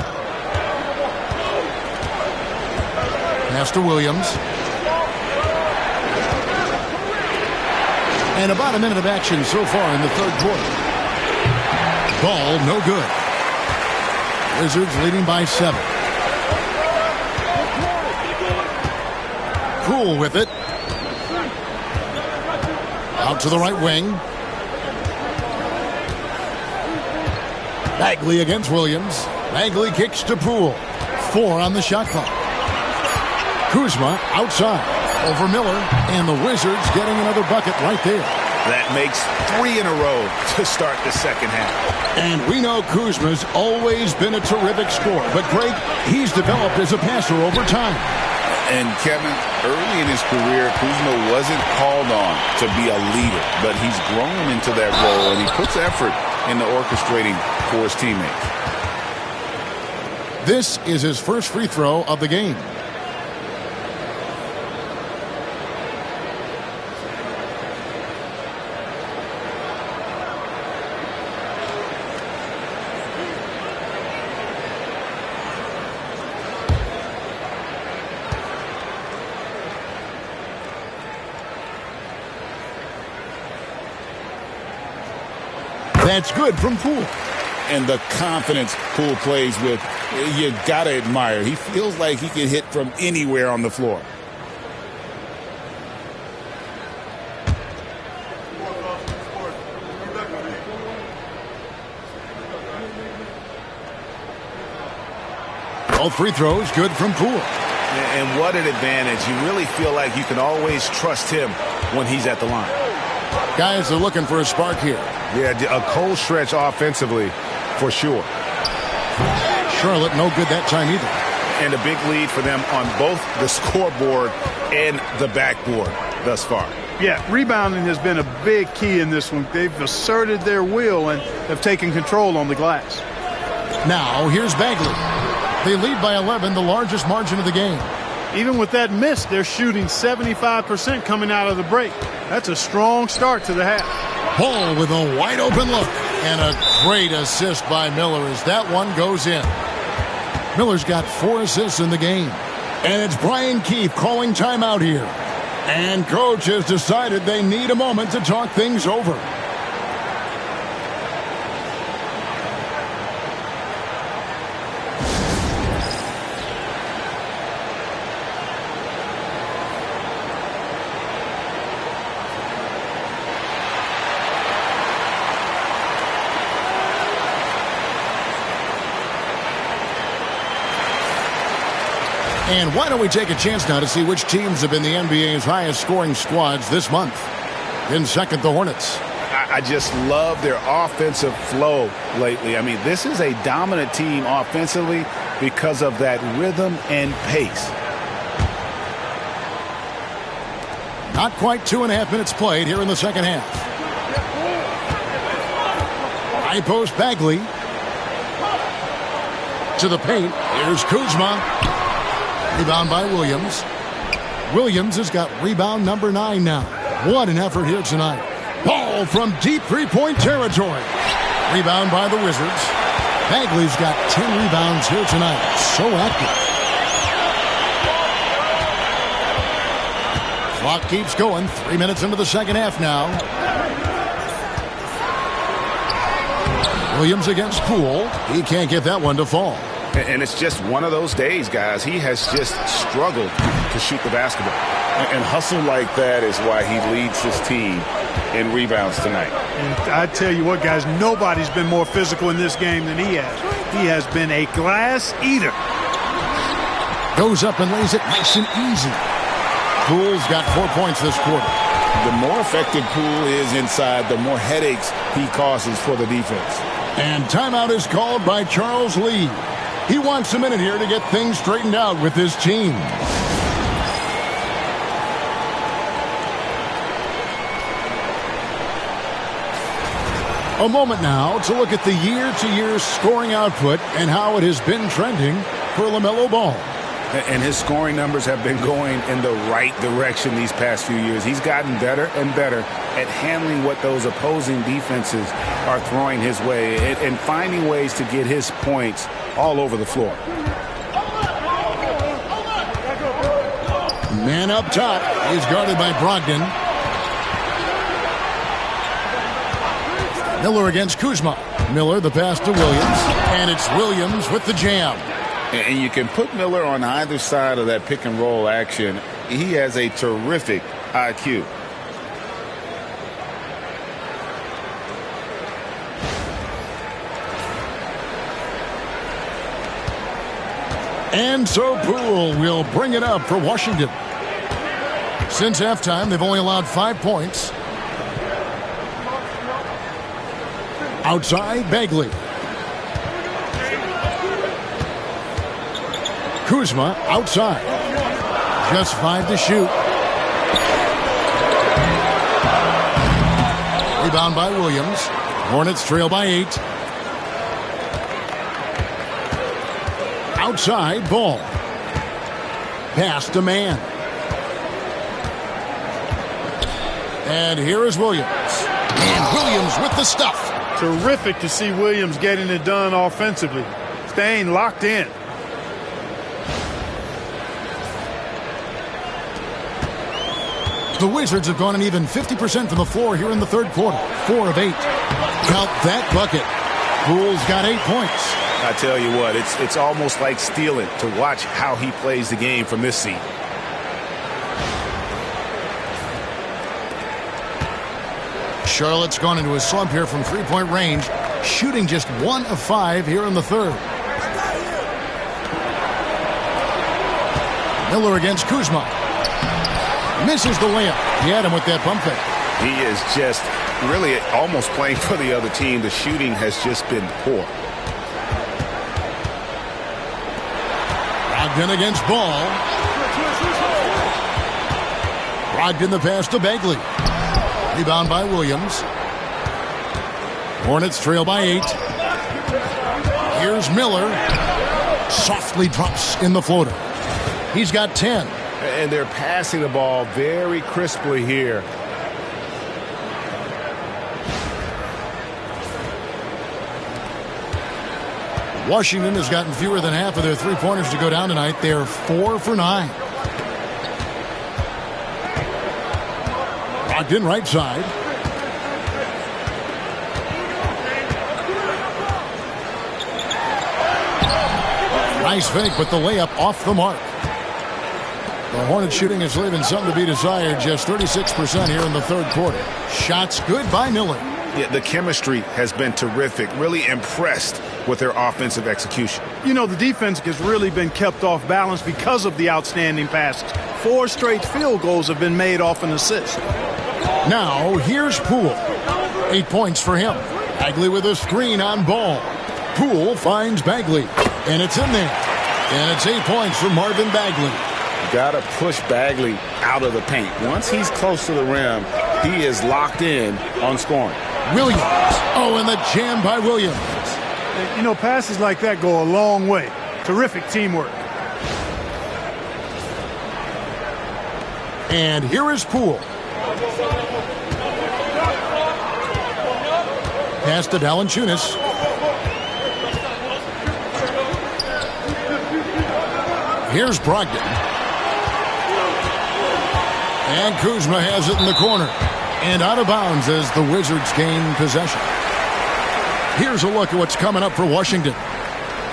Pass to Williams. And about a minute of action so far in the 3rd quarter. Ball, no good. Wizards leading by 7. Poole with it. Out to the right wing. Bagley against Williams. Bagley kicks to Poole. 4 on the shot clock. Kuzma outside. Over Miller, and the Wizards getting another bucket right there. That makes 3 in a row to start the second half. And we know Kuzma's always been a terrific scorer, but Greg, he's developed as a passer over time. And Kevin, early in his career, Kuzma wasn't called on to be a leader, but he's grown into that role, and he puts effort into orchestrating for his teammates. This is his first free throw of the game. That's good from Poole. And the confidence Poole plays with, you got to admire. He feels like he can hit from anywhere on the floor. All free throws good from Poole. And what an advantage. You really feel like you can always trust him when he's at the line. Guys are looking for a spark here. Yeah, a cold stretch offensively for sure. Charlotte no good that time either. And a big lead for them on both the scoreboard and the backboard thus far. Yeah, rebounding has been a big key in this one. They've asserted their will and have taken control on the glass. Now here's Bagley. They lead by 11, the largest margin of the game. Even with that miss, they're shooting 75% coming out of the break. That's a strong start to the half. Ball with a wide open look. And a great assist by Miller as that one goes in. Miller's got 4 assists in the game. And it's Brian Keefe calling timeout here. And coach has decided they need a moment to talk things over. And why don't we take a chance now to see which teams have been the NBA's highest scoring squads this month? In second, the Hornets. I just love their offensive flow lately. I mean, this is a dominant team offensively because of that rhythm and pace. Not quite 2.5 minutes played here in the second half. High post Bagley. To the paint. Here's Kuzma. Rebound by Williams. Williams has got rebound number 9 now. What an effort here tonight. Ball from deep three-point territory. Rebound by the Wizards. Bagley's got 10 rebounds here tonight. So active. Clock keeps going. 3 minutes into the second half now. Williams against Poole. He can't get that one to fall. And it's just one of those days, guys. He has just struggled to shoot the basketball. And hustle like that is why he leads his team in rebounds tonight. And I tell you what, guys, nobody's been more physical in this game than he has. He has been a glass eater. Goes up and lays it nice and easy. Poole's got 4 points this quarter. The more effective Poole is inside, the more headaches he causes for the defense. And timeout is called by Charles Lee. He wants a minute here to get things straightened out with his team. A moment now to look at the year-to-year scoring output and how it has been trending for LaMelo Ball. And his scoring numbers have been going in the right direction these past few years. He's gotten better and better at handling what those opposing defenses are throwing his way and finding ways to get his points all over the floor. Man up top is guarded by Brogdon. Miller against Kuzma. Miller the pass to Williams. And it's Williams with the jam. And you can put Miller on either side of that pick and roll action. He has a terrific IQ. And so Poole will bring it up for Washington. Since halftime, they've only allowed 5 points. Outside, Bagley. Kuzma outside. Just 5 to shoot. Rebound by Williams. Hornets trail by 8. Outside, Ball. Pass to Man. And here is Williams. And Williams with the stuff. Terrific to see Williams getting it done offensively. Staying locked in. The Wizards have gone an even 50% from the floor here in the third quarter. 4 of 8. Count that bucket. Poole's got 8 points. I tell you what, it's almost like stealing to watch how he plays the game from this seat. Charlotte's gone into a slump here from three-point range, shooting just 1 of 5 here in the third. Miller against Kuzma. Misses the layup. He had him with that pump fake. He is just really almost playing for the other team. The shooting has just been poor. Brogdon against Ball. Brogdon the pass to Bagley. Rebound by Williams. Hornets trail by 8. Here's Miller. Softly drops in the floater. He's got 10. And they're passing the ball very crisply here. Washington has gotten fewer than half of their three-pointers to go down tonight. They're 4 for 9. Brogdon right side. Nice fake, but the layup off the mark. The Hornets shooting is leaving something to be desired. Just 36% here in the third quarter. Shots good by Miller. Yeah, the chemistry has been terrific. Really impressed with their offensive execution. You know, the defense has really been kept off balance because of the outstanding passes. 4 straight field goals have been made off an assist. Now, here's Poole. 8 points for him. Bagley with a screen on ball. Poole finds Bagley, and it's in there. And it's 8 points for Marvin Bagley. Got to push Bagley out of the paint. Once he's close to the rim, he is locked in on scoring. Williams. Oh, and the jam by Williams. You know, passes like that go a long way. Terrific teamwork. And here is Poole. Pass to Valanciunas. Here's Brogdon. And Kuzma has it in the corner. And out of bounds as the Wizards gain possession. Here's a look at what's coming up for Washington.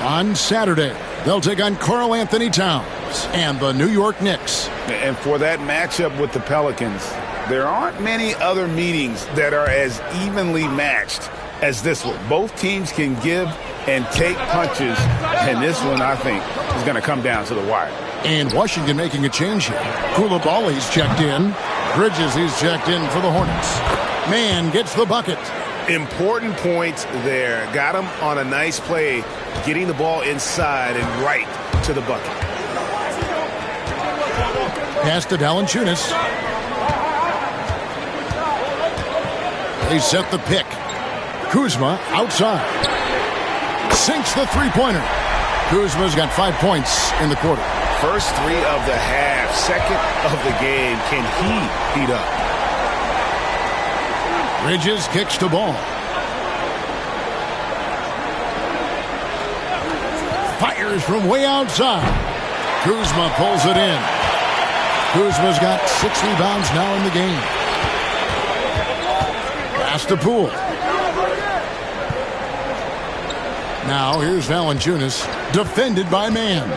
On Saturday, they'll take on Karl Anthony Towns and the New York Knicks. And for that matchup with the Pelicans, there aren't many other meetings that are as evenly matched as this one. Both teams can give and take punches, and this one, I think, is going to come down to the wire. And Washington making a change here. Koulibaly's checked in. Bridges, he's checked in for the Hornets. Man gets the bucket. Important points there. Got him on a nice play, getting the ball inside and right to the bucket. Pass to Valanciunas. They set the pick. Kuzma outside. Sinks the three-pointer. Kuzma's got 5 points in the quarter. First three of the half, second of the game. Can he heat up? Bridges kicks the ball. Fires from way outside. Kuzma pulls it in. Kuzma's got 6 rebounds now in the game. Pass to Poole. Now here's Valanciunas, defended by Man.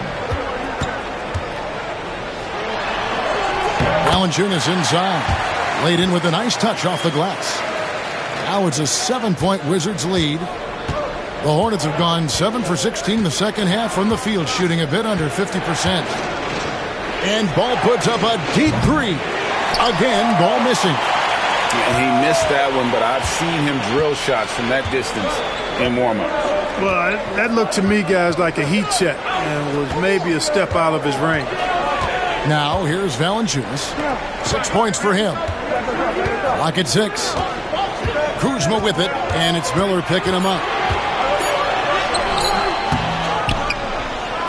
Valanciunas inside. Laid in with a nice touch off the glass. Now it's a 7-point Wizards lead. The Hornets have gone 7 for 16 in the second half from the field, shooting a bit under 50%. And Ball puts up a deep three. Again, Ball missing. He missed that one, but I've seen him drill shots from that distance in warm-up. Well, that looked to me, guys, like a heat check and was maybe a step out of his range. Now here's Valanciunas. 6 points for him. Lock at 6. Kuzma with it, and it's Miller picking him up.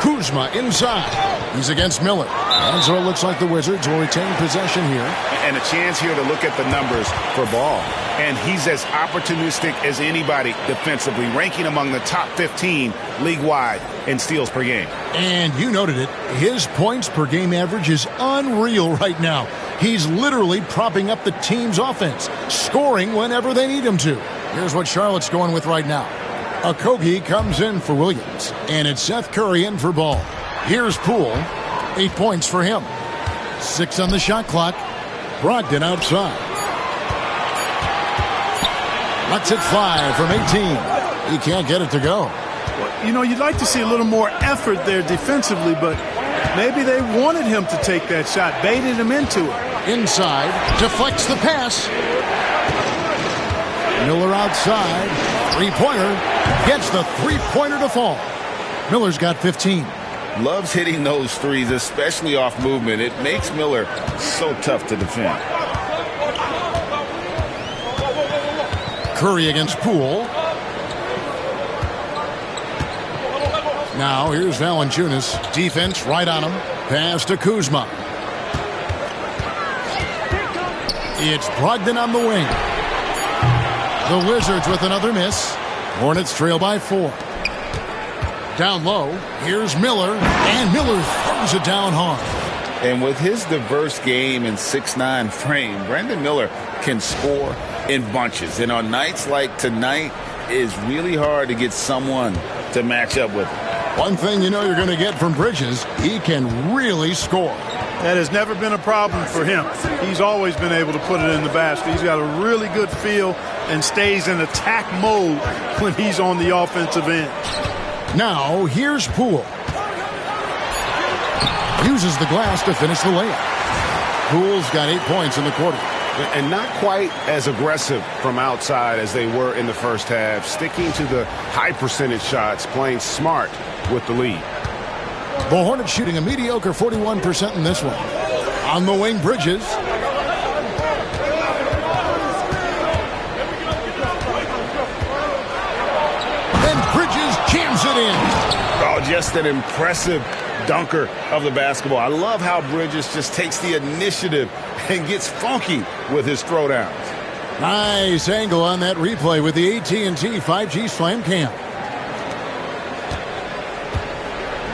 Kuzma inside. He's against Miller. And so it looks like the Wizards will retain possession here. And a chance here to look at the numbers for Ball. And he's as opportunistic as anybody defensively, ranking among the top 15 league-wide in steals per game. And you noted it. His points per game average is unreal right now. He's literally propping up the team's offense, scoring whenever they need him to. Here's what Charlotte's going with right now. Okogie comes in for Williams, and it's Seth Curry in for Ball. Here's Poole. 8 points for him. 6 on the shot clock. Brogdon outside. Lets it fly from 18. He can't get it to go. You know, you'd like to see a little more effort there defensively, but maybe they wanted him to take that shot, baited him into it. Inside, deflects the pass. Miller outside. Three-pointer. Gets the three-pointer to fall. Miller's got 15. Loves hitting those threes, especially off movement. It makes Miller so tough to defend. Curry against Poole. Now here's Valanciunas. Defense right on him. Pass to Kuzma. It's Brogdon on the wing. The Wizards with another miss. Hornets trail by 4. Down low, here's Miller, and Miller throws it down hard. And with his diverse game and 6'9" frame, Brandon Miller can score in bunches. And on nights like tonight, it's really hard to get someone to match up with him. One thing you know you're going to get from Bridges, he can really score. That has never been a problem for him. He's always been able to put it in the basket. He's got a really good feel and stays in attack mode when he's on the offensive end. Now, here's Poole. Uses the glass to finish the layup. Poole's got 8 points in the quarter. And not quite as aggressive from outside as they were in the first half, sticking to the high percentage shots, playing smart with the lead. The Hornets shooting a mediocre 41% in this one. On the wing, Bridges. And Bridges jams it in. Oh, just an impressive dunker of the basketball. I love how Bridges just takes the initiative and gets funky with his throwdowns. Nice angle on that replay with the AT&T 5G Slam Cam.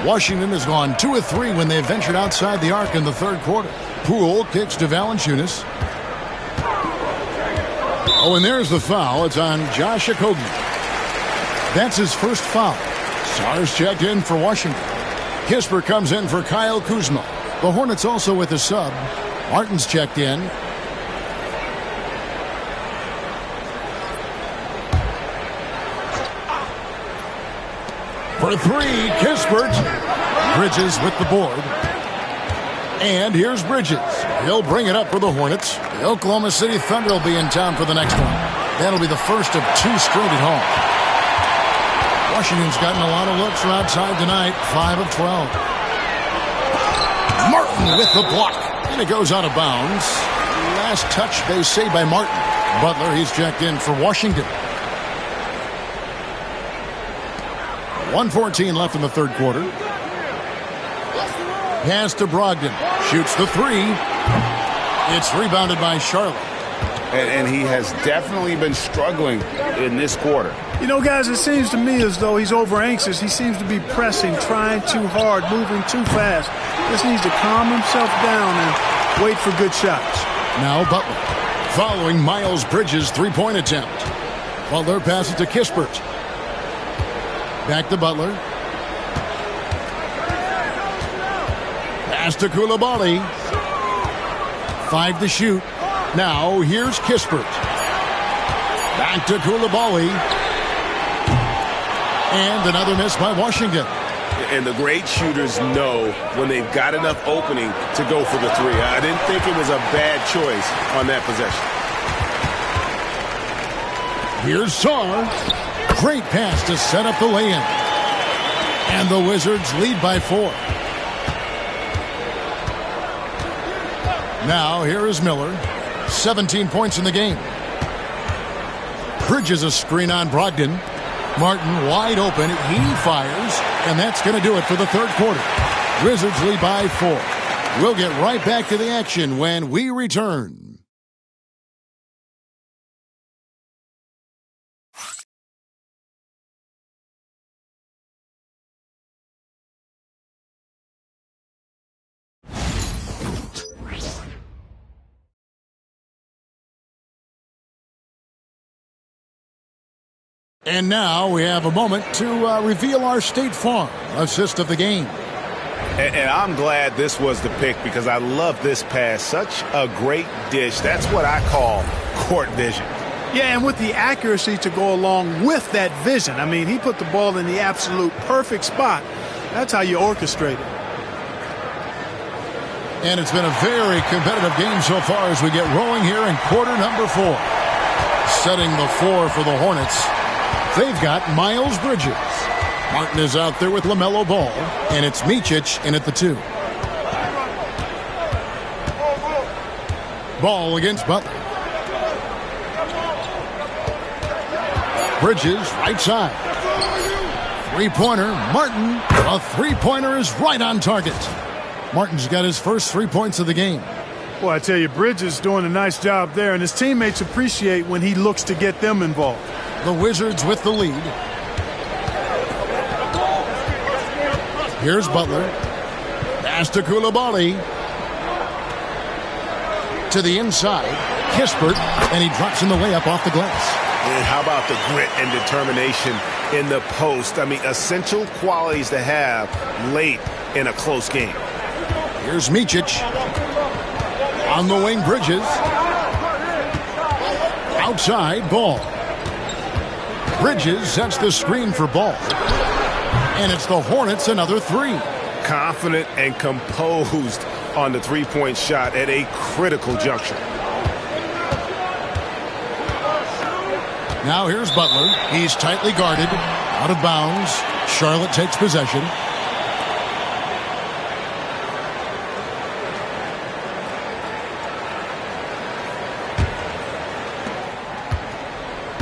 Washington has gone 2 of 3 when they ventured outside the arc in the third quarter. Poole kicks to Valanciunas. Oh, and there's the foul. It's on Josh Okogie. That's his first foul. Sar's checked in for Washington. Kispert comes in for Kyle Kuzma. The Hornets also with a sub. Martin's checked in. For 3, Kispert. Bridges with the board. And here's Bridges. He'll bring it up for the Hornets. The Oklahoma City Thunder will be in town for the next one. That'll be the first of 2 straight at home. Washington's gotten a lot of looks from outside tonight. 5 of 12. Martin with the block. And it goes out of bounds. Last touch, they say, by Martin. Butler, he's checked in for Washington. 1:14 left in the third quarter. Pass to Brogdon. Shoots the 3. It's rebounded by Charlotte. And he has definitely been struggling in this quarter. You know, guys, it seems to me as though he's over-anxious. He seems to be pressing, trying too hard, moving too fast. Just needs to calm himself down and wait for good shots. Now Butler. Following Miles Bridges' three-point attempt. Butler passes to Kispert. Back to Butler. Pass to Coulibaly. 5 to shoot. Now here's Kispert. Back to Coulibaly. And another miss by Washington. And the great shooters know when they've got enough opening to go for the 3. I didn't think it was a bad choice on that possession. Here's Sarr. Great pass to set up the lay-in. And the Wizards lead by 4. Now here is Miller. 17 points in the game. Bridges a screen on Brogdon. Martin wide open. He fires. And that's going to do it for the third quarter. Wizards lead by 4. We'll get right back to the action when we return. And now we have a moment to reveal our State Farm assist of the game. And I'm glad this was the pick because I love this pass. Such a great dish. That's what I call court vision. Yeah, and with the accuracy to go along with that vision. I mean, he put the ball in the absolute perfect spot. That's how you orchestrate it. And it's been a very competitive game so far as we get rolling here in quarter number 4. Setting the floor for the Hornets. They've got Miles Bridges. Martin is out there with LaMelo Ball. And it's Micic in at the 2. Ball against Butler. Bridges, right side. Three-pointer, Martin. A three-pointer is right on target. Martin's got his first 3 points of the game. Well, I tell you, Bridges doing a nice job there, and his teammates appreciate when he looks to get them involved. The Wizards with the lead. Here's Butler. Pass to Coulibaly. To the inside. Kispert, and he drops in the layup off the glass. And how about the grit and determination in the post? I mean, essential qualities to have late in a close game. Here's Micic. On the wing, Bridges. Outside, Ball. Bridges sets the screen for Ball. And it's the Hornets another 3. Confident and composed on the three-point shot at a critical juncture. Now here's Butler. He's tightly guarded. Out of bounds. Charlotte takes possession.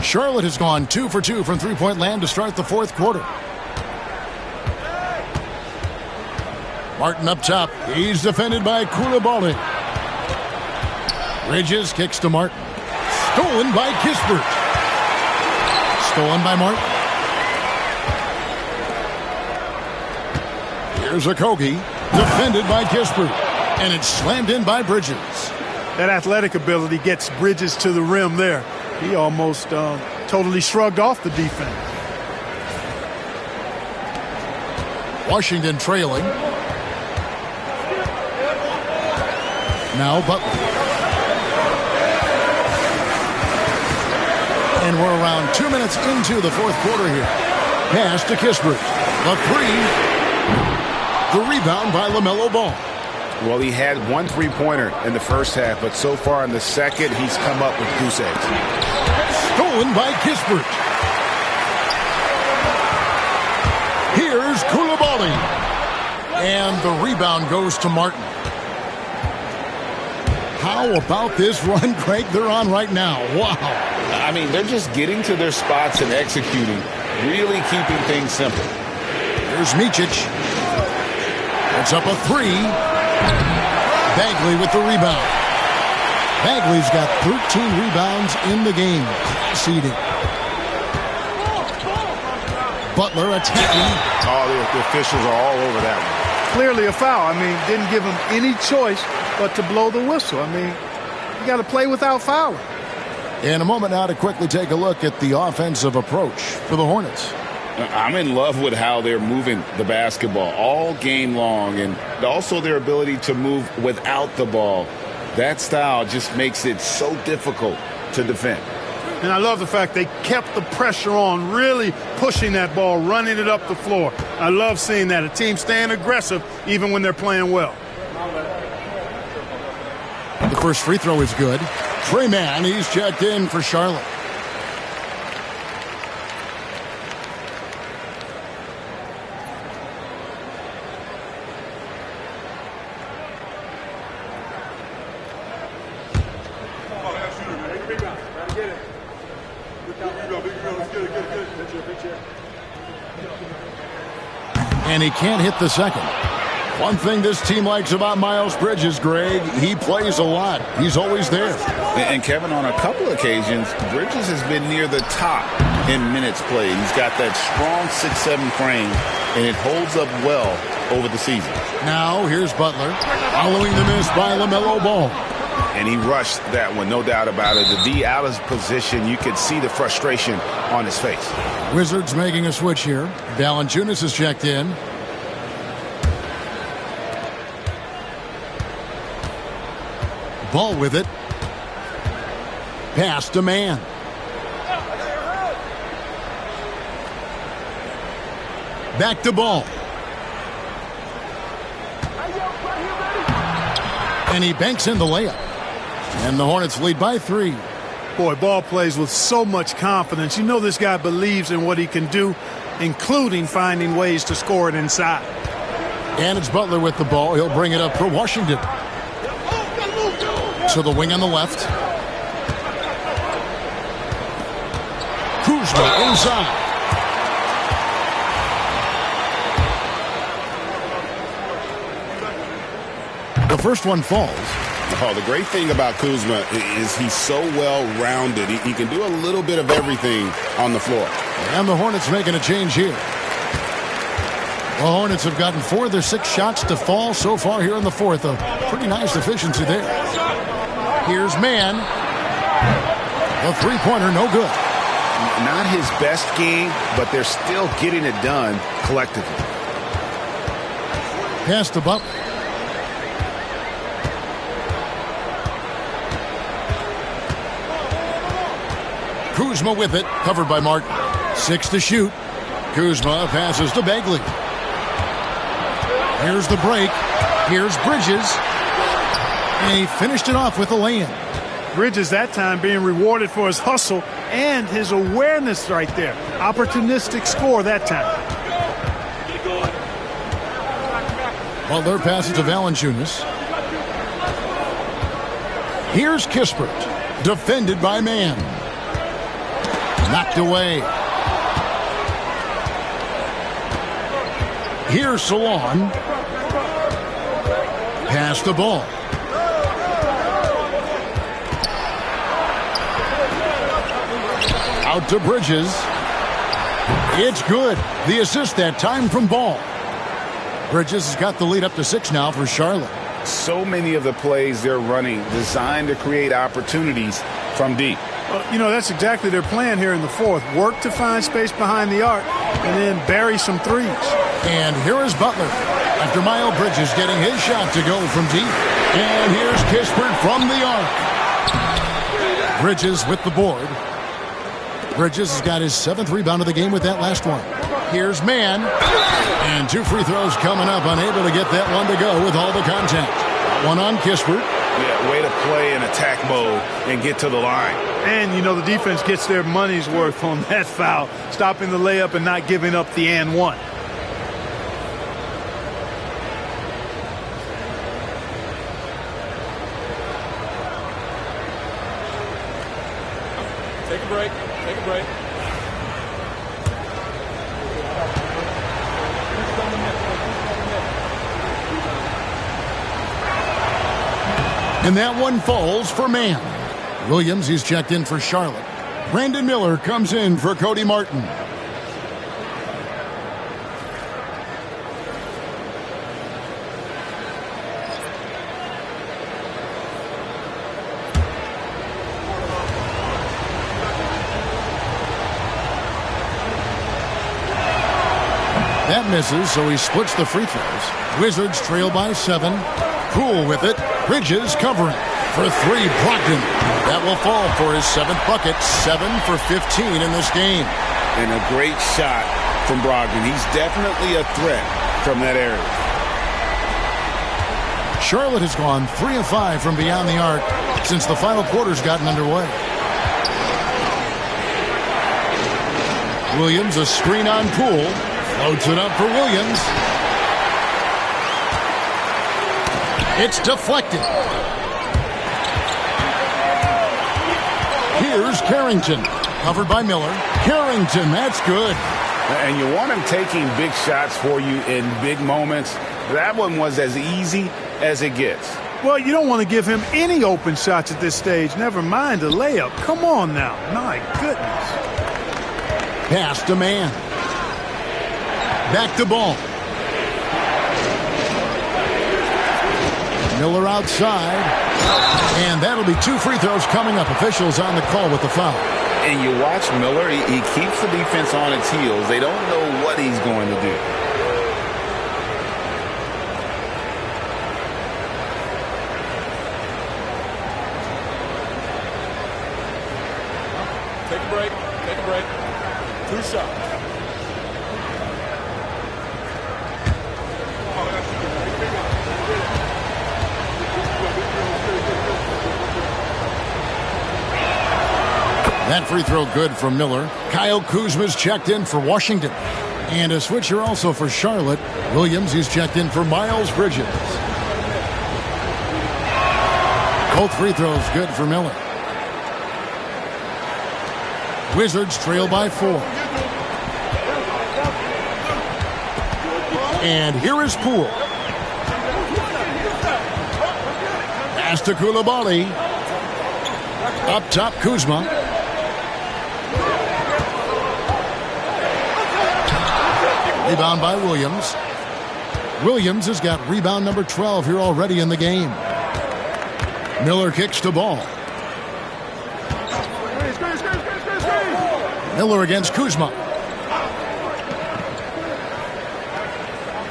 Charlotte has gone 2 for 2 from three-point land to start the fourth quarter. Martin up top. He's defended by Coulibaly. Bridges kicks to Martin. Stolen by Kispert. Stolen by Martin. Here's Okogie. Defended by Kispert. And it's slammed in by Bridges. That athletic ability gets Bridges to the rim there. He almost totally shrugged off the defense. Washington trailing. Now Butler. And we're around 2 minutes into the fourth quarter here. Pass to Kispert. The three. The rebound by LaMelo Ball. Well, he had one three-pointer in the first half, but so far in the second, he's come up with goose eggs. Stolen by Kispert. Here's Coulibaly. And the rebound goes to Martin. How about this run, Craig, they're on right now? Wow. I mean, they're just getting to their spots and executing, really keeping things simple. Here's Micic. It's up a three. Bagley with the rebound. Bagley's got 13 rebounds in the game. Seeding. Butler attacking. Oh, the officials are all over that one. Clearly a foul. I mean, didn't give him any choice but to blow the whistle. I mean, you got to play without fouling. In a moment now to quickly take a look at the offensive approach for the Hornets. I'm in love with how they're moving the basketball all game long, and also their ability to move without the ball. That style just makes it so difficult to defend. And I love the fact they kept the pressure on, really pushing that ball, running it up the floor. I love seeing that. A team staying aggressive even when they're playing well. The first free throw is good. Trey Mann, he's checked in for Charlotte. And he can't hit the second. One thing this team likes about Miles Bridges, Greg, he plays a lot. He's always there. And Kevin, on a couple of occasions, Bridges has been near the top in minutes played. He's got that strong 6'7" frame, and it holds up well over the season. Now here's Butler, following the miss by LaMelo Ball. And he rushed that one, no doubt about it. The D out of position, you could see the frustration on his face. Wizards making a switch here. Valanciunas is checked in. Ball with it. Pass to Mann. Back to Ball. And he banks in the layup. And the Hornets lead by 3. Boy, Ball plays with so much confidence. You know this guy believes in what he can do, including finding ways to score it inside. And it's Butler with the ball. He'll bring it up for Washington. To the wing on the left. Kuzma inside. The first one falls. Oh, the great thing about Kuzma is he's so well-rounded. He can do a little bit of everything on the floor. And the Hornets making a change here. The Hornets have gotten 4 of their 6 shots to fall so far here in the fourth. A pretty nice efficiency there. Here's Mann. The three-pointer, no good. Not his best game, but they're still getting it done collectively. Pass to Butler. Kuzma with it, covered by Martin. 6 to shoot. Kuzma passes to Bagley. Here's the break. Here's Bridges. And he finished it off with a lay-in. Bridges that time being rewarded for his hustle and his awareness right there. Opportunistic score that time. Butler passes to Valanciunas. Here's Kispert, defended by Mann. Knocked away. Here's Salon. Pass the ball. Out to Bridges. It's good. The assist that time from Ball. Bridges has got the lead up to 6 now for Charlotte. So many of the plays they're running designed to create opportunities from deep. You know, that's exactly their plan here in the fourth. Work to find space behind the arc and then bury some threes. And here is Butler after Miles Bridges getting his shot to go from deep. And here's Kispert from the arc. Bridges with the board. Bridges has got his 7th rebound of the game with that last one. Here's Mann. And 2 free throws coming up, unable to get that one to go with all the contact. One on Kispert. Yeah, way to play in attack mode and get to the line. And, you know, the defense gets their money's worth on that foul, stopping the layup and not giving up the and one. Take a break. Take a break. And that one falls for Mann. Williams, he's checked in for Charlotte. Brandon Miller comes in for Cody Martin. That misses, so he splits the free throws. Wizards trail by 7. Poole with it. Bridges covering. For 3, Brogdon. That will fall for his 7th bucket. 7 for 15 in this game. And a great shot from Brogdon. He's definitely a threat from that area. Charlotte has gone 3 of 5 from beyond the arc since the final quarter's gotten underway. Williams, a screen on Poole. Loads it up for Williams. It's deflected. Here's Carrington. Covered by Miller. Carrington, that's good. And you want him taking big shots for you in big moments. That one was as easy as it gets. Well, you don't want to give him any open shots at this stage. Never mind a layup. Come on now. My goodness. Pass to Mann. Back to Ball. Miller outside. And that'll be 2 free throws coming up. Officials on the call with the foul. And you watch Miller, he keeps the defense on its heels. They don't know what he's going to do. Take a break. Take a break. 2 shots. That free throw good from Miller. Kyle Kuzma's checked in for Washington. And a switcher also for Charlotte. Williams, he's checked in for Miles Bridges. Both free throws good for Miller. Wizards trail by 4. And here is Poole. Pass to Coulibaly. Up top, Kuzma. Rebound by Williams. Williams has got rebound number 12 here already in the game. Miller kicks to Ball. Miller against Kuzma.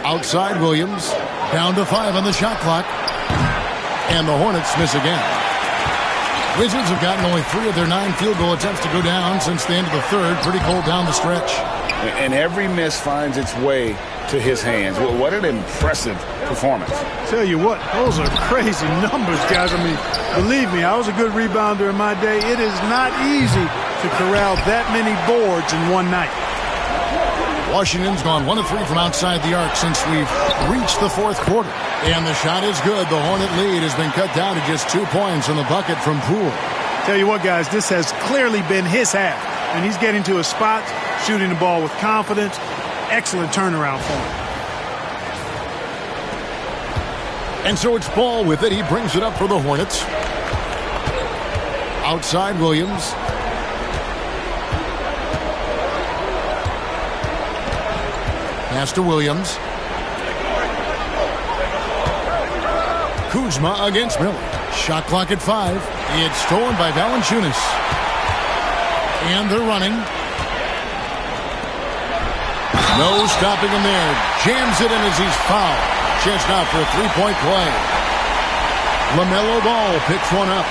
Outside Williams. Down to 5 on the shot clock. And the Hornets miss again. Wizards have gotten only 3 of their 9 field goal attempts to go down since the end of the third. Pretty cold down the stretch. and every miss finds its way to his hands. Well, what an impressive performance. Tell you what, those are crazy numbers, guys. I mean, believe me, I was a good rebounder in my day. It is not easy to corral that many boards in one night. Washington's gone 1 of 3 from outside the arc since we've reached the fourth quarter. And the shot is good. The Hornet lead has been cut down to just 2 points in the bucket from Poole. Tell you what, guys, this has clearly been his half. And he's getting to his spot, shooting the ball with confidence. Excellent turnaround for him. And so it's Ball with it. He brings it up for the Hornets. Outside Williams. Pass to Williams. Kuzma against Miller. Shot clock at 5. It's stolen by Valanciunas. And they're running. No stopping him there. Jams it in as he's fouled. Chest out for a three-point play. LaMelo Ball picks one up.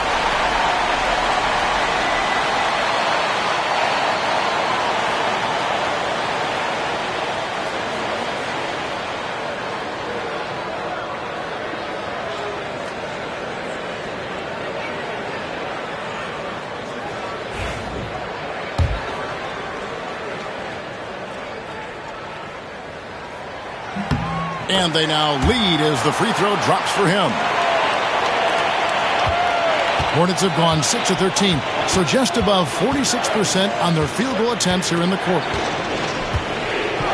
And they now lead as the free throw drops for him. Hornets have gone 6 of 13, so just above 46% on their field goal attempts here in the quarter.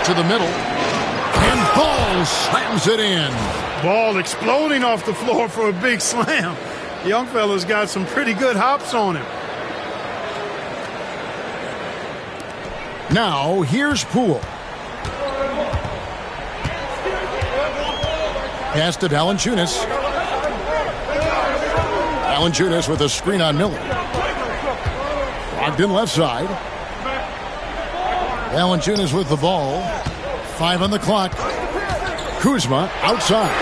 To the middle, and Ball slams it in. Ball exploding off the floor for a big slam. Young fella's got some pretty good hops on him. Now, here's Poole. Pass to Valanciunas. Valanciunas with a screen on Miller. Brogdon left side. Valanciunas with the ball. 5 on the clock. Kuzma outside.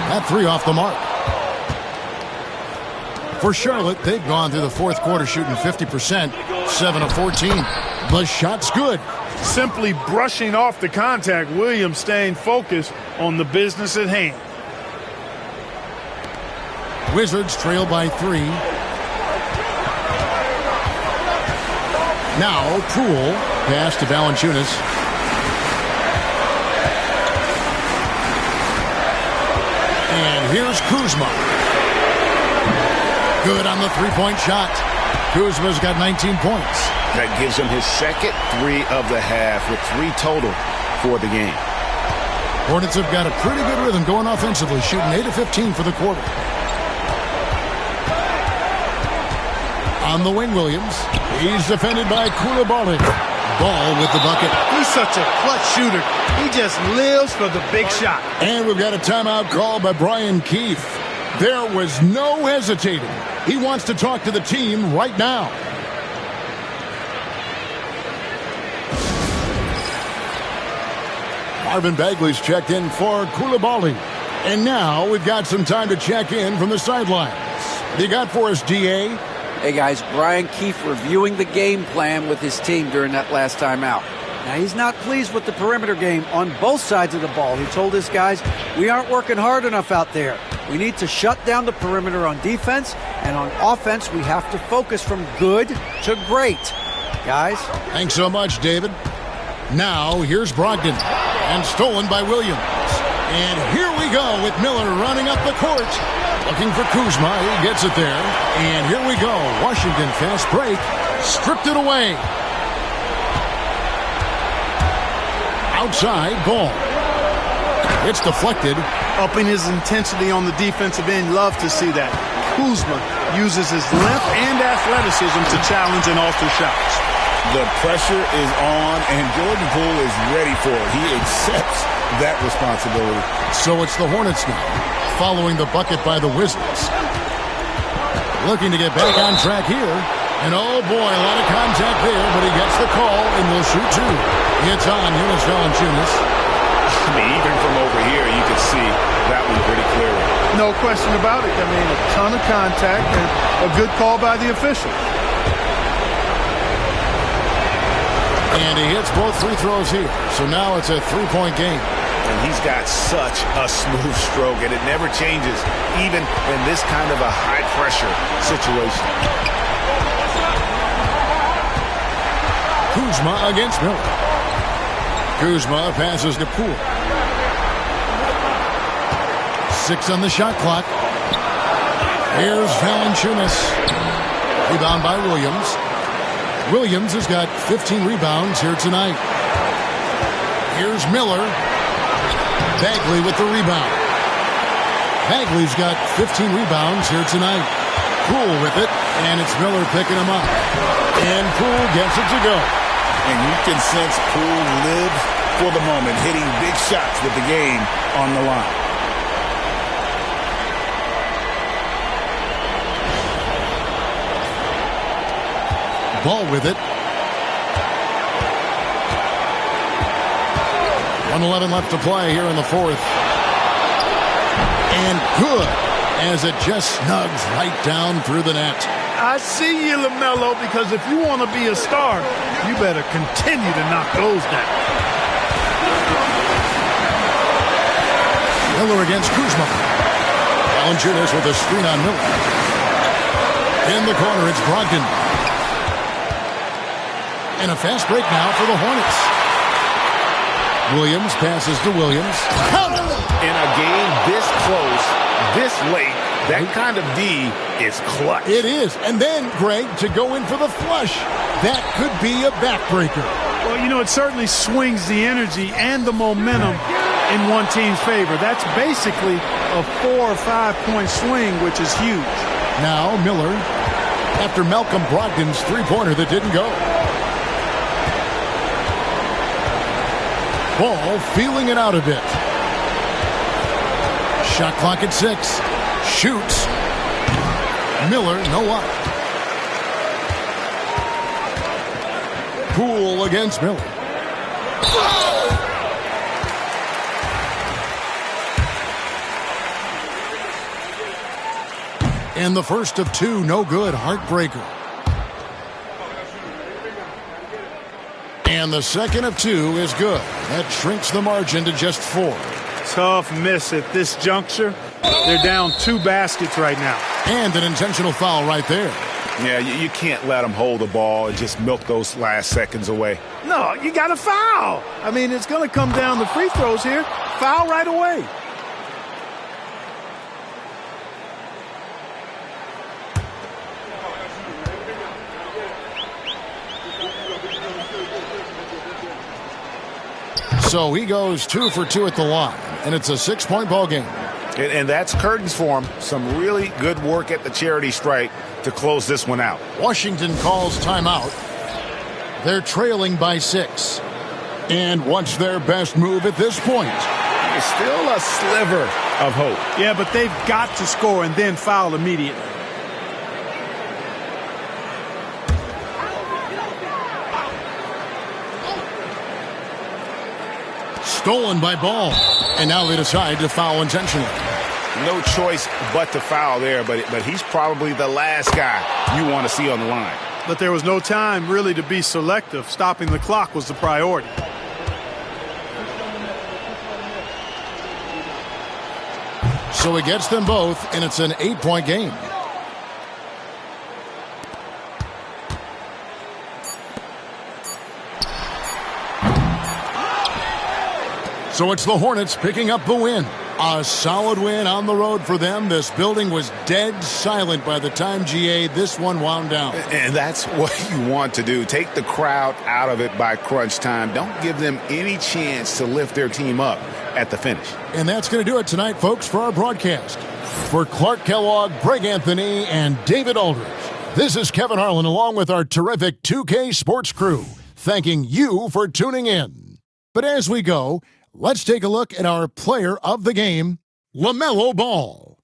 That 3 off the mark. For Charlotte, they've gone through the fourth quarter shooting 50%, 7 of 14. The shot's good. Simply brushing off the contact. Williams staying focused on the business at hand. Wizards trail by 3. Now Poole. Pass to Valanciunas. And here's Kuzma. Good on the three-point shot. Kuzma's got 19 points. That gives him his second 3 of the half with 3 total for the game. Hornets have got a pretty good rhythm going offensively, shooting 8 of 15 for the quarter. On the wing, Williams. He's defended by Koulibaly. Ball with the bucket. He's such a clutch shooter. He just lives for the big shot. And we've got a timeout called by Brian Keefe. There was no hesitating. He wants to talk to the team right now. Marvin Bagley's checked in for Koulibaly. And now we've got some time to check in from the sidelines. What you got for us, DA? Hey, guys, Brian Keefe reviewing the game plan with his team during that last time out. Now, he's not pleased with the perimeter game on both sides of the ball. He told his guys, we aren't working hard enough out there. We need to shut down the perimeter on defense, and on offense, we have to focus from good to great. Guys? Thanks so much, David. Now, here's Brogdon, and stolen by Williams. And here we go with Miller running up the court. Looking for Kuzma. He gets it there. And here we go. Washington fast break. Stripped it away. Outside Ball. It's deflected. Upping his intensity on the defensive end. Love to see that. Kuzma uses his length and athleticism to challenge and alter shots. The pressure is on, and Jordan Poole is ready for it. He accepts that responsibility. So it's the Hornets now, following the bucket by the Wizards. Looking to get back on track here. And oh boy, a lot of contact there, but he gets the call and will shoot 2. It's on Jonas Valanciunas. I mean, even from over here, you can see that one pretty clearly. No question about it. I mean, a ton of contact and a good call by the official. And he hits both free throws here. So now it's a three-point game. And he's got such a smooth stroke, and it never changes, even in this kind of a high-pressure situation. Kuzma against Miller. Kuzma passes to Poole. 6 on the shot clock. Here's Valanciunas. Rebound by Williams. Williams has got 15 rebounds here tonight. Here's Miller. Bagley with the rebound. Bagley's got 15 rebounds here tonight. Poole with it, and it's Miller picking him up. And Poole gets it to go. And you can sense Poole lives for the moment, hitting big shots with the game on the line. Ball with it. 1:11 left to play here in the fourth. And good, as it just snugs right down through the net. I see you, LaMelo, because if you want to be a star, you better continue to knock those down. Miller against Kuzma. Valanciunas with a screen on Miller. In the corner, it's Brogdon. And a fast break now for the Hornets. Williams passes to Williams. In a game this close, this late, that kind of D is clutch. It is. And then, Greg, to go in for the flush. That could be a backbreaker. Well, you know, it certainly swings the energy and the momentum in one team's favor. That's basically a 4 or 5 point swing, which is huge. Now Miller, after Malcolm Brogdon's three-pointer that didn't go. Ball feeling it out a bit. Shot clock at 6. Shoots. Miller, no up. Poole against Miller. And the first of 2, no good, heartbreaker. And the second of 2 is good. That shrinks the margin to just 4. Tough miss at this juncture. They're down 2 baskets right now. And an intentional foul right there. Yeah, you can't let them hold the ball and just milk those last seconds away. No, you got to foul. I mean, it's going to come down to free throws here. Foul right away. So he goes 2 for 2 at the line, and it's a 6-point ball game. And that's curtains for him. Some really good work at the charity stripe to close this one out. Washington calls timeout. They're trailing by 6. And what's their best move at this point? There's still a sliver of hope. Yeah, but they've got to score and then foul immediately. Stolen by Ball. And now they decide to foul intentionally. No choice but to foul there, but he's probably the last guy you want to see on the line. But there was no time really to be selective. Stopping the clock was the priority. So he gets them both, and it's an 8-point game. So it's the Hornets picking up the win. A solid win on the road for them. This building was dead silent by the time, GA, this one wound down. And that's what you want to do. Take the crowd out of it by crunch time. Don't give them any chance to lift their team up at the finish. And that's going to do it tonight, folks, for our broadcast. For Clark Kellogg, Greg Anthony, and David Aldridge, this is Kevin Harlan along with our terrific 2K Sports crew, thanking you for tuning in. But as we go, let's take a look at our player of the game, LaMelo Ball.